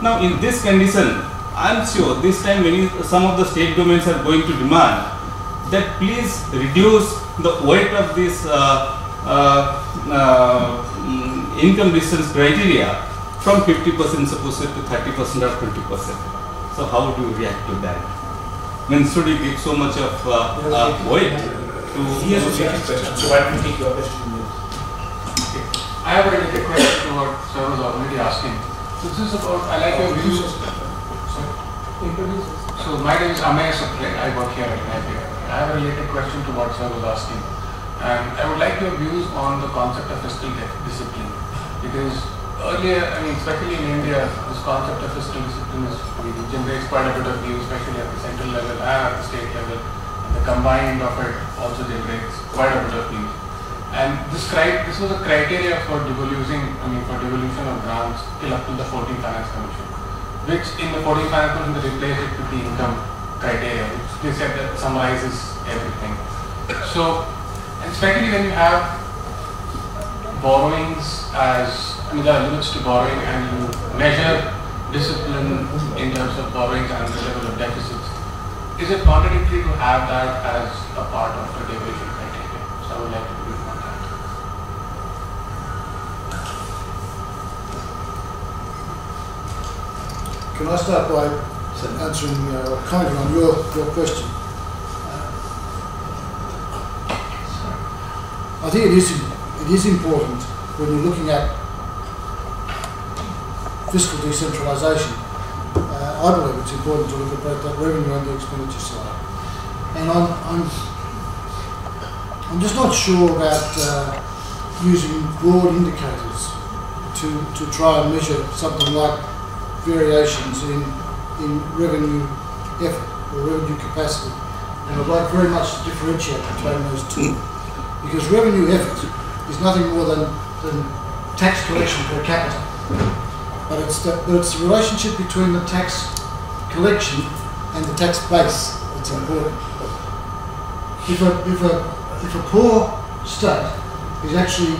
Now, in this condition, I am sure this time some of the state governments are going to demand that please reduce the weight of this income distance criteria from 50% supposed to 30% or 20%. So how do you react to that? Should we give so much of weight to... He has a second question, so why don't you take your question? Okay. I have a related question to what Sir was already asking. This is about, I like your views. So my name is Amaya Sapre, I work here at NIPFP. I have a related question to what Sir was asking. And I would like your views on the concept of fiscal discipline. Because earlier, especially in India, this concept of fiscal discipline generates quite a bit of views, especially at the central level and at the state level. And the combined of it also generates quite a bit of views. And this was a criteria for devolution of grants till up to the 14th Finance Commission, which in the 14th Finance Commission they replaced it with the income criteria, which they said that summarizes everything. So, especially when you have borrowings there are limits to borrowing, and you measure discipline in terms of borrowings and the level of deficits, is it contradictory to have that as a part of the devolution criteria? So I would like to do it on that. Can I start by answering or commenting on your question? I think it is important when you're looking at fiscal decentralisation. I believe it's important to look at both the revenue and the expenditure side. And I'm just not sure about using broad indicators to try and measure something like variations in revenue effort or revenue capacity. And I'd like very much to differentiate between those two. Because revenue effort is nothing more than tax collection per capita. But it's the relationship between the tax collection and the tax base that's important. If a poor state is actually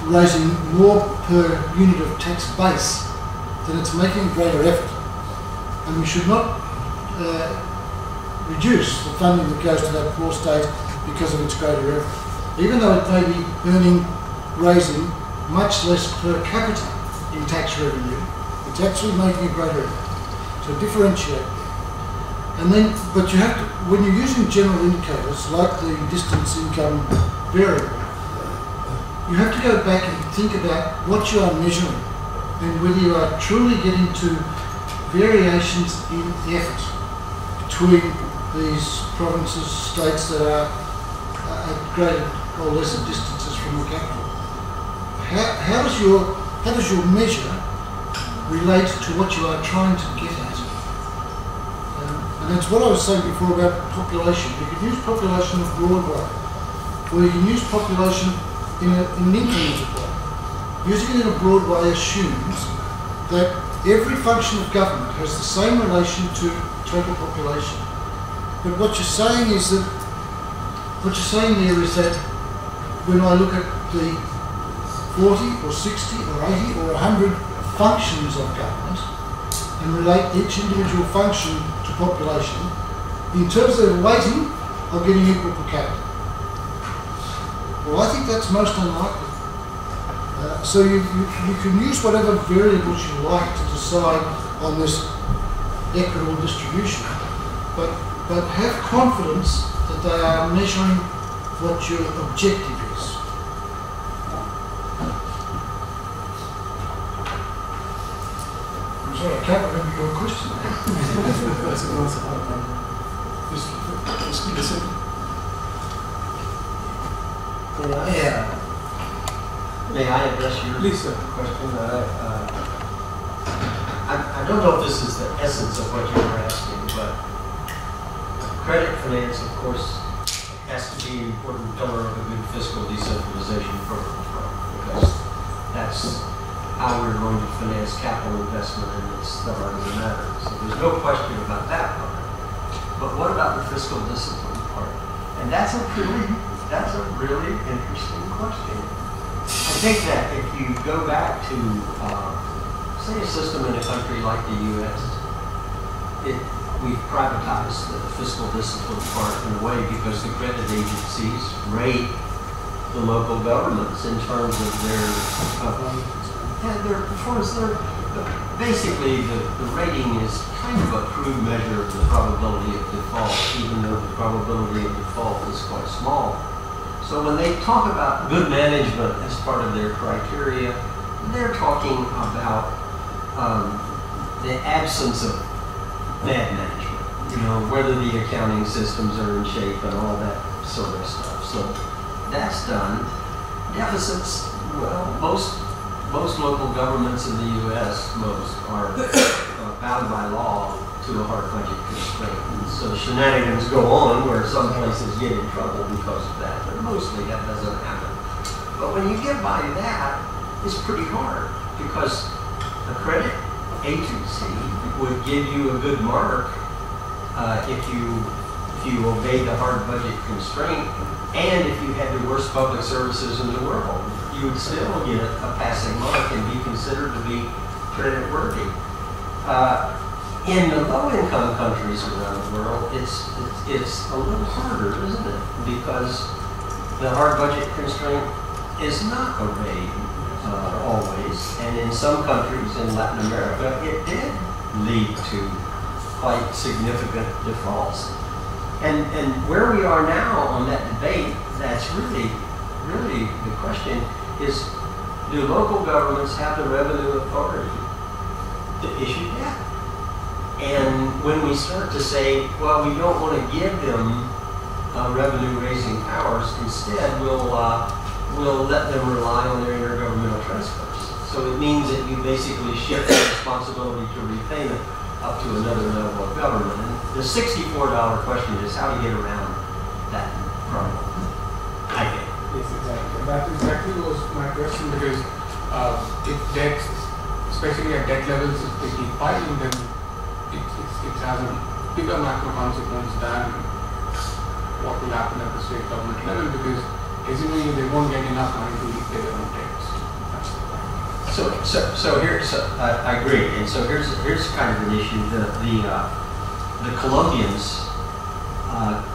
raising more per unit of tax base, then it's making a greater effort. And we should not reduce the funding that goes to that poor state because of its greater effort. Even though it may be raising much less per capita in tax revenue, it's actually making a greater effort. So differentiate. And then, but you have to, when you're using general indicators like the distance income variable, you have to go back and think about what you are measuring and whether you are truly getting to variations in effort between these provinces, states that are at greater or lesser distances from the capital. How does your measure relate to what you are trying to get at? And that's what I was saying before about population. You can use population in a broad way, or you can use population in an incremental way. Using it in a broad way assumes that every function of government has the same relation to total population. But what you're saying is that, when I look at the 40 or 60 or 80 or 100 functions of government and relate each individual function to population, in terms of their weighting, I'm getting equal per capita. Well, I think that's most unlikely. So you can use whatever variables you like to decide on this equitable distribution, but have confidence that they are measuring what your objective is. I'm sorry, I can't remember your question. May I address your question? I don't know if this is the essence of what you were asking, but credit finance, of course, has to be an important pillar of a good fiscal decentralization program, because that's how we're going to finance capital investment, and it's the heart of the matter. So there's no question about that part. But what about the fiscal discipline part? And that's a really interesting question. I think that if you go back to, say, a system in a country like the U.S., we've privatized the fiscal discipline part in a way because the credit agencies rate the local governments in terms of their performance. Basically, the rating is kind of a crude measure of the probability of default, even though the probability of default is quite small. So when they talk about good management as part of their criteria, they're talking about the absence of bad management, you know, whether the accounting systems are in shape and all that sort of stuff. So that's done. Deficits, well, most local governments in the U.S., are bound by law to a hard budget constraint. And so shenanigans go on where some places get in trouble because of that, but mostly that doesn't happen. But when you get by that, it's pretty hard because a credit agency would give you a good mark if you obey the hard budget constraint, and if you had the worst public services in the world, you would still get a passing mark and be considered to be credit worthy. In the low-income countries around the world, it's a little harder, isn't it? Because the hard budget constraint is not obeyed always, and in some countries in Latin America, it did lead to quite significant defaults. And where we are now on that debate, that's really the question is, do local governments have the revenue authority to issue debt? And when we start to say, well, we don't want to give them revenue-raising powers, instead we'll let them rely on their intergovernmental transfers. So it means that you basically shift the responsibility to repayment up to another level of government. And the $64 question is how to get around that problem, I think. Yes, exactly. That exactly was my question, because if debt, especially at debt levels, if they keep piling, then statistics has a bigger macro consequence than what will happen at the state government level, because assuming they won't get enough money to repay their own debts. That's the point. So here's I agree, and so here's kind of an issue. The Colombians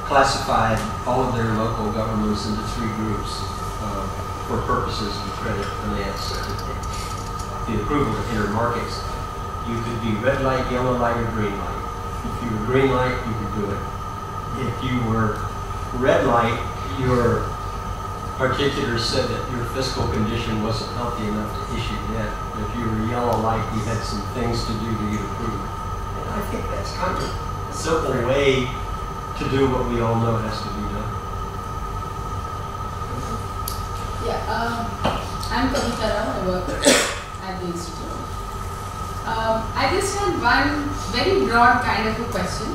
classified all of their local governments into three groups for purposes of credit finance, the approval to enter markets. You could be red light, yellow light, or green light. If you were green light, you could do it. If you were red light, your particulars said that your fiscal condition wasn't healthy enough to issue debt. If you were yellow light, you had some things to do to get approved. And I think that's kind of a simple way to do what we all know has to be done. Yeah, I'm Kavita Rao. I work at the Institute. I just had one very broad kind of a question.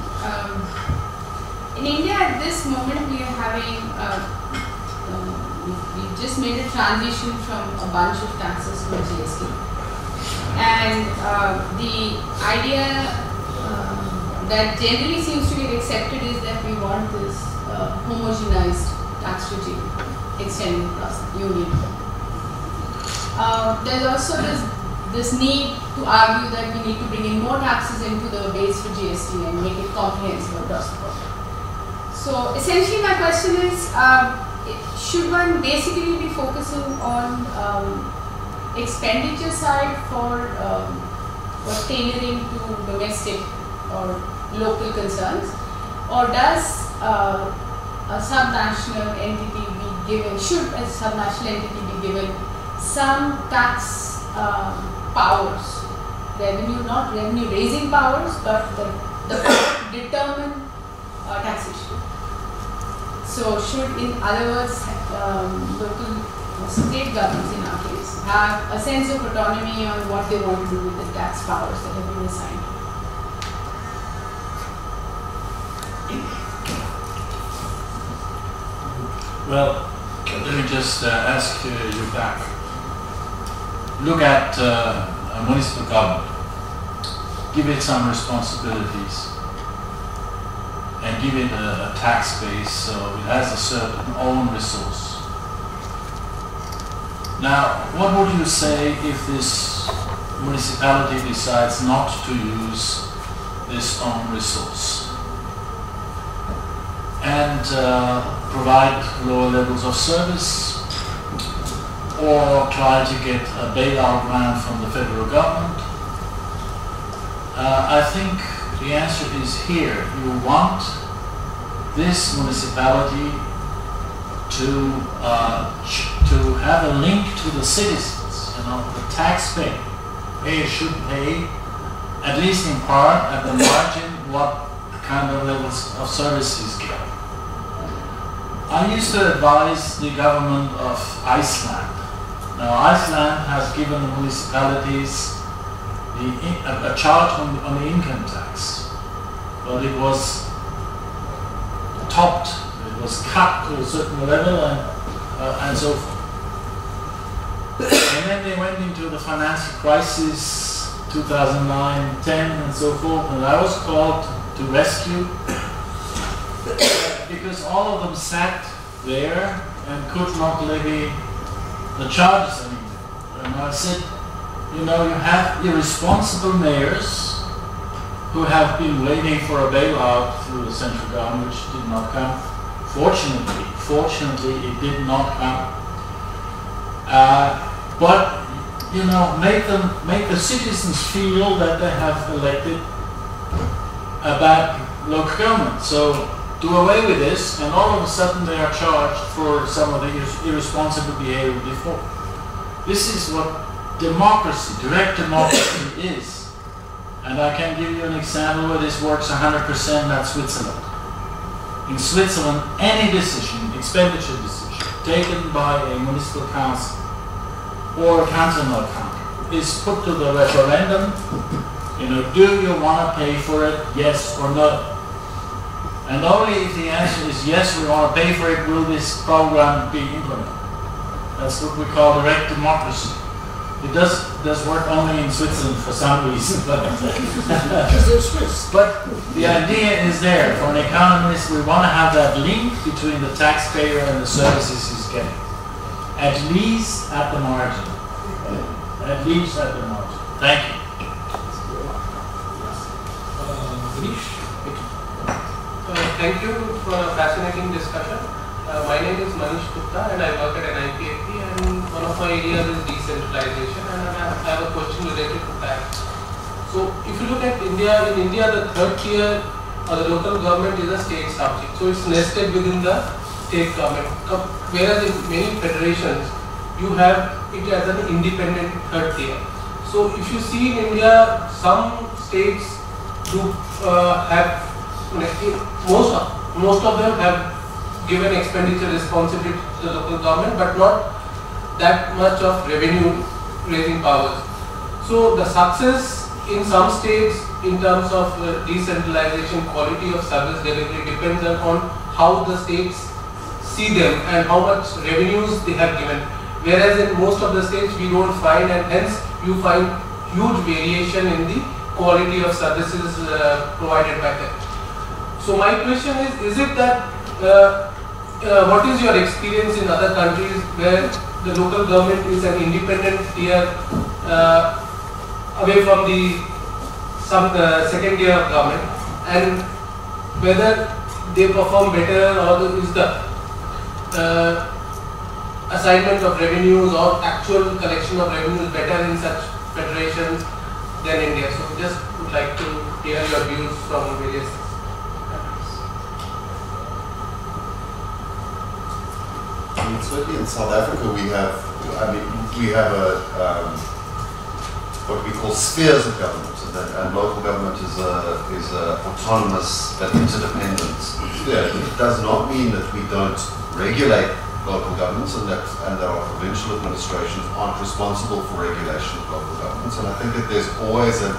In India at this moment we are having, we just made a transition from a bunch of taxes to GST. And the idea that generally seems to get accepted is that we want this homogenized tax regime extended across the union. There's also this need to argue that we need to bring in more taxes into the base for GST and make it comprehensive across the board. So essentially my question is, should one basically be focusing on expenditure side for tailoring to domestic or local concerns, or does a subnational entity be given, should a subnational entity be given some tax powers, not revenue raising powers, but the power to determine taxation? So should, in other words, local state governments in our case have a sense of autonomy on what they want to do with the tax powers that have been assigned? Well, let me just ask you back. Look at a municipal government, give it some responsibilities, and give it a tax base so it has a certain own resource. Now, what would you say if this municipality decides not to use this own resource and provide lower levels of service, or try to get a bailout plan from the federal government? I think the answer is here. You want this municipality to have a link to the citizens. You know, the taxpayer should pay, at least in part, at the margin, what kind of levels of services get. I used to advise the government of Iceland. Now, Iceland has given the municipalities a charge on the income tax, but it was topped, it was cut to a certain level, and so forth. And then they went into the financial crisis, 2009, 10, and so forth, and I was called to rescue because all of them sat there and could not levy the charges anymore. And I said, you know, you have irresponsible mayors who have been waiting for a bailout through the central government, which did not come. Fortunately, it did not come. But you know, make the citizens feel that they have elected a bad local government. So do away with this, and all of a sudden they are charged for some of the irresponsible behavior before. This is what democracy, direct democracy is. And I can give you an example where this works 100%, that's Switzerland. In Switzerland, any decision, expenditure decision, taken by a municipal council or a cantonal council is put to the referendum. You know, do you want to pay for it, yes or no? And only if the answer is yes, we want to pay for it, will this program be implemented. That's what we call direct democracy. It does work only in Switzerland for some reason, but Because they're Swiss. but the idea is there. For an economist, we want to have that link between the taxpayer and the services he's getting, at least at the margin. At least at the margin. Thank you. Thank you for a fascinating discussion. My name is Manish Gupta and I work at NIPFP, and one of my areas is decentralization, and I have a question related to that. So if you look at India, in India the third tier or the local government is a state subject, so it's nested within the state government, whereas in many federations you have it as an independent third tier. So if you see in India, some states do have, most of them have given expenditure responsibility to the local government, but not that much of revenue raising powers. So the success in some states in terms of decentralization, quality of service delivery depends on how the states see them and how much revenues they have given. Whereas in most of the states we don't find, and hence you find huge variation in the quality of services provided by them. So my question is it that what is your experience in other countries where the local government is an independent tier away from the second tier of government, and whether they perform better, or is the assignment of revenues or actual collection of revenues better in such federations than India? So just would like to hear your views from various countries. Certainly in South Africa we have a what we call spheres of government, and local government is a autonomous but interdependent sphere. It does not mean that we don't regulate local governments, and that our provincial administrations aren't responsible for regulation of local governments. And I think that there's always an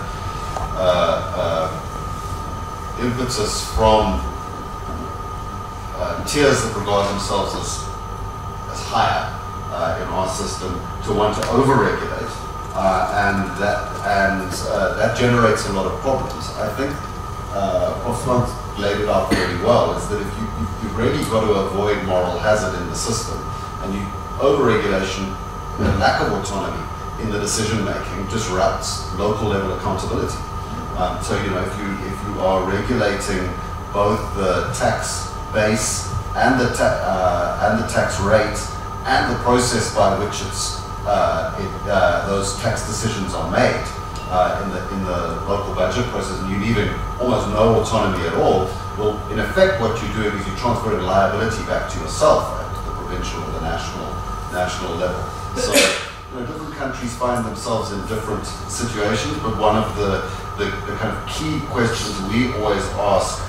impetus from tiers that regard themselves as higher in our system to want to over-regulate, and that generates a lot of problems. I think Prof. Spahn laid it out very well, is that if you've really got to avoid moral hazard in the system, and over-regulation and lack of autonomy in the decision-making disrupts local level accountability. So if you are regulating both the tax base and the tax rate and the process by which those tax decisions are made in the local budget process, and you're leaving almost no autonomy at all, well, in effect what you're doing is you're transferring liability back to yourself at the provincial or the national level. So different countries find themselves in different situations, but one of the kind of key questions we always ask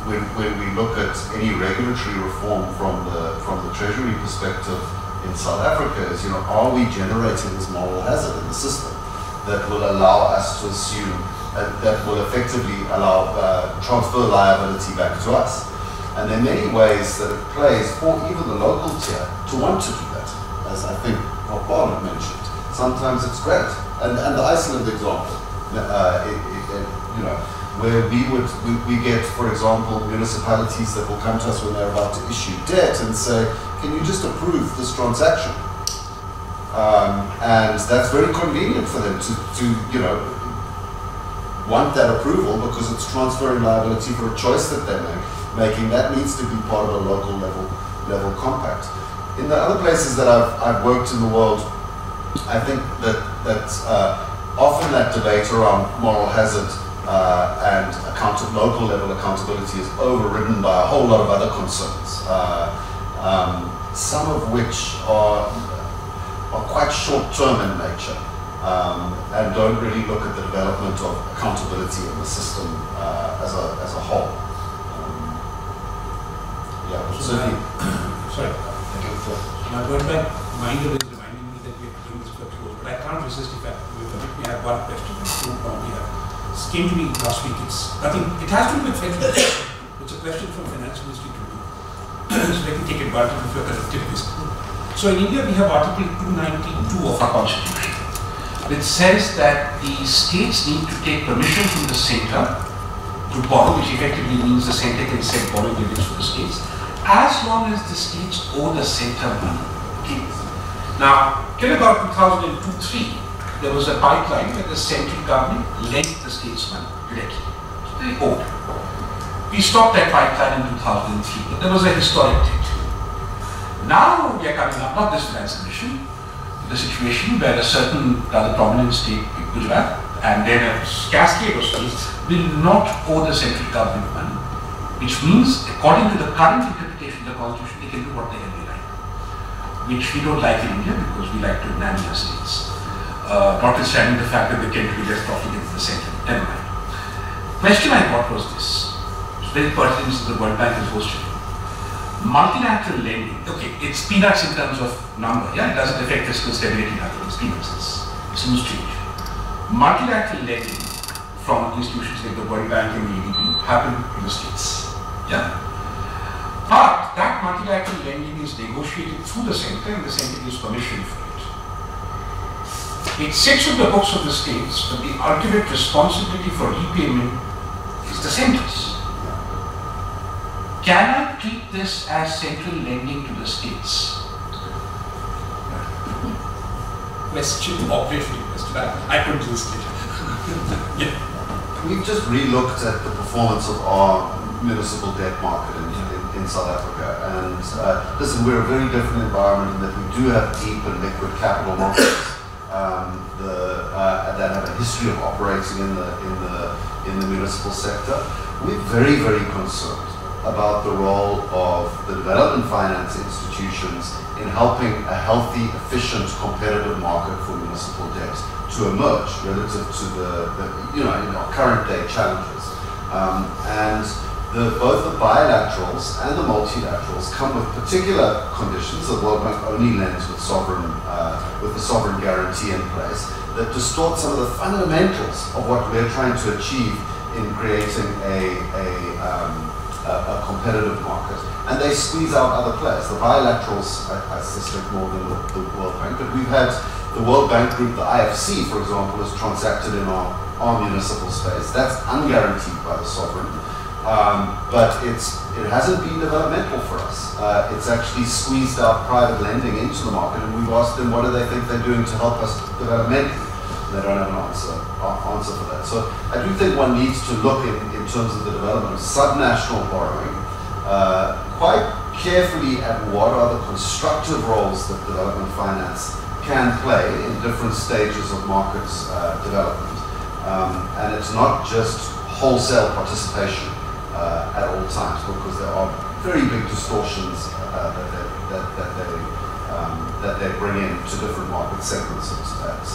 when we look at any regulatory reform from the Treasury perspective in South Africa is, are we generating this moral hazard in the system that will allow us to assume, that will effectively allow transfer liability back to us? And there are many ways that it plays for even the local tier to want to do that, as I think Prof. Bahl had mentioned. Sometimes it's great, and the Iceland example, where we get, for example, municipalities that will come to us when they're about to issue debt and say, can you just approve this transaction? And that's very convenient for them to want that approval, because it's transferring liability for a choice that they're making. That needs to be part of a local level compact. In the other places that I've worked in the world, I think that often that debate around moral hazard and local level accountability is overridden by a whole lot of other concerns, some of which are quite short-term in nature, and don't really look at the development of accountability in the system as a whole. Certainly. Sorry, my word back mind is reminding me that we have to bring this to a close, but I can't resist if we have one question and two probably have. This came to me last week. It's nothing. It has to do with federalism. It's a question from Finance Ministry to me. So let me take advantage of your kind of tip. So in India we have Article 292 of our Constitution, which says that the states need to take permission from the centre to borrow, which effectively means the centre can set borrowing limits for the states, as long as the states owe the centre money. Okay. Now, till about 2002-03, there was a pipeline where the central government lent the states money directly. So they owed. We stopped that pipeline in 2003, but there was a historic date. Now we are coming up, not this finance commission, the situation where a certain rather prominent state, Gujarat, and then a cascade of states will not owe the central government money, which means, according to the current interpretation of the constitution, they can do what the hell they like, which we don't like in India because we like to nanny our states, notwithstanding the fact that they tend to be less profligate than the centre. Never mind. Question I got was this. It's very pertinent since the World Bank is hosted. Multilateral lending, okay, it's peanuts in terms of number, yeah, it doesn't affect fiscal stability, nothing, it's peanuts, it seems strange. Multilateral lending from institutions like the World Bank and the ADB happen in the States, yeah. But that multilateral lending is negotiated through the centre and the centre gives permission for it. It sits on the books of the states, but the ultimate responsibility for repayment is the centre's. Can I treat this as central lending to the states? Question, operational question. I couldn't list it. Yeah. We've just re-looked at the performance of our municipal debt market in South Africa, and listen, we're a very different environment in that we do have deep and liquid capital markets that have a history of operating in the municipal sector. We're very, very concerned about the role of the development finance institutions in helping a healthy, efficient, competitive market for municipal debt to emerge relative to the current day challenges. And both the bilaterals and the multilaterals come with particular conditions. The World Bank only lends with the sovereign guarantee in place that distort some of the fundamentals of what we're trying to achieve in creating a competitive market, and they squeeze out other players. The bilaterals, I suspect, more than the World Bank, but we've had the World Bank Group, the IFC, for example, has transacted in our municipal space. That's unguaranteed by the sovereign, but it hasn't been developmental for us. It's actually squeezed out private lending into the market, and we've asked them what do they think they're doing to help us developmentally. They don't have an answer for that. So I do think one needs to look in terms of the development of subnational borrowing quite carefully at what are the constructive roles that development finance can play in different stages of market development. And it's not just wholesale participation at all times, because there are very big distortions that they bring in to different market segments at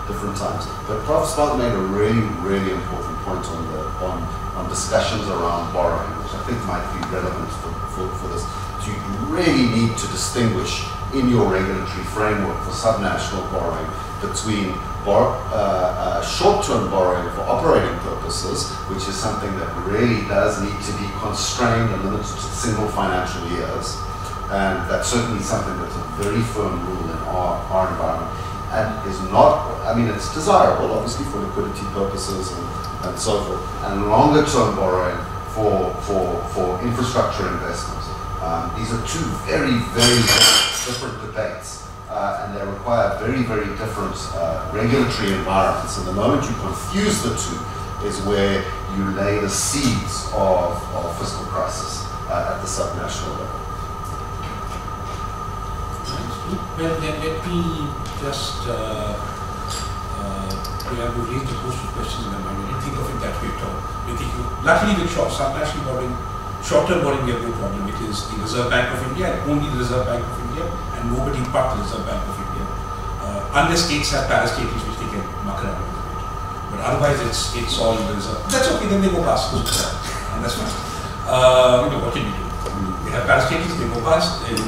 different times. But Prof. Spahn made a really, really important point on discussions around borrowing, which I think might be relevant for this. So you really need to distinguish in your regulatory framework for subnational borrowing between short-term borrowing for operating purposes, which is something that really does need to be constrained and limited to single financial years. And that's certainly something that's a very firm rule in our environment, and is not, I mean, it's desirable, obviously, for liquidity purposes and so forth, and longer term borrowing for infrastructure investment. These are two very, very different debates, and they require very, very different regulatory environments. And the moment you confuse the two is where you lay the seeds of fiscal crisis at the subnational level. Well, then let me just, we have raised a host of questions in my mind. We didn't think of it that way at all. Luckily with subnational borrowing, short-term borrowing, we have no problem. It is the Reserve Bank of India, and only the Reserve Bank of India, and nobody but the Reserve Bank of India. Unless states have parastatals which they can muck around with it. But otherwise it's all the Reserve. That's okay, then they go past. And that's fine. What can we do? We have parastatals, they go past, and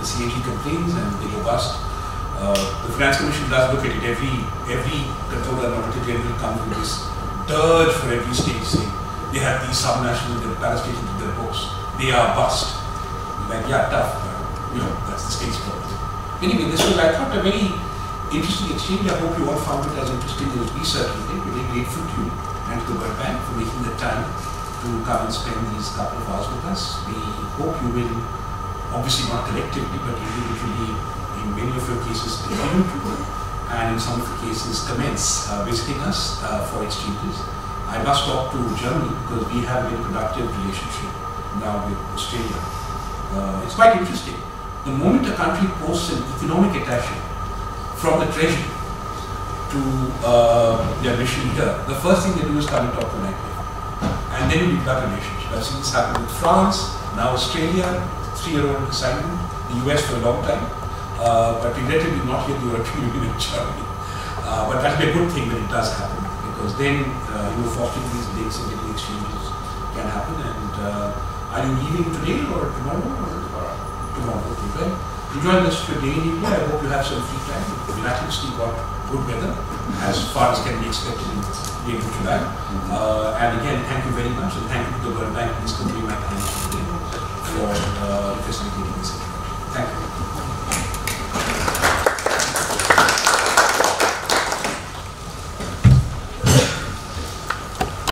the CAG complains and they go bust. The Finance Commission does look at it. Every controller and auditor general comes with this dirge for every state saying they have these subnational and parastatals in their books. They are bust. Like, yeah, tough, but that's the state's problem. Anyway, this was, I thought, a very interesting exchange. I hope you all found it as interesting as we certainly did. We're very grateful to you and to the World Bank for making the time to come and spend these couple of hours with us. We hope you will, obviously not collectively, but individually, in many of your cases, continue to, and in some of the cases, commence visiting us for exchanges. I must talk to Germany because we have a very productive relationship now with Australia. It's quite interesting. The moment a country posts an economic attaché from the Treasury to their mission here, the first thing they do is come and talk to NIPFP. And then we develop a relationship. I've seen this happen with France, now Australia, 3-year-old assignment, the US for a long time, but regrettably not here the European Union and Germany. But that'll be a good thing when it does happen, because then fostering these links and getting exchanges can happen. And are you leaving today or tomorrow? Or tomorrow, okay. Well, enjoy this day in India. I hope you have some free time. We miraculously got good weather, as far as can be expected in the end of July. And again, thank you very much, and thank you to the World Bank. Please convey my thanks today for facilitating this introduction. Thank you.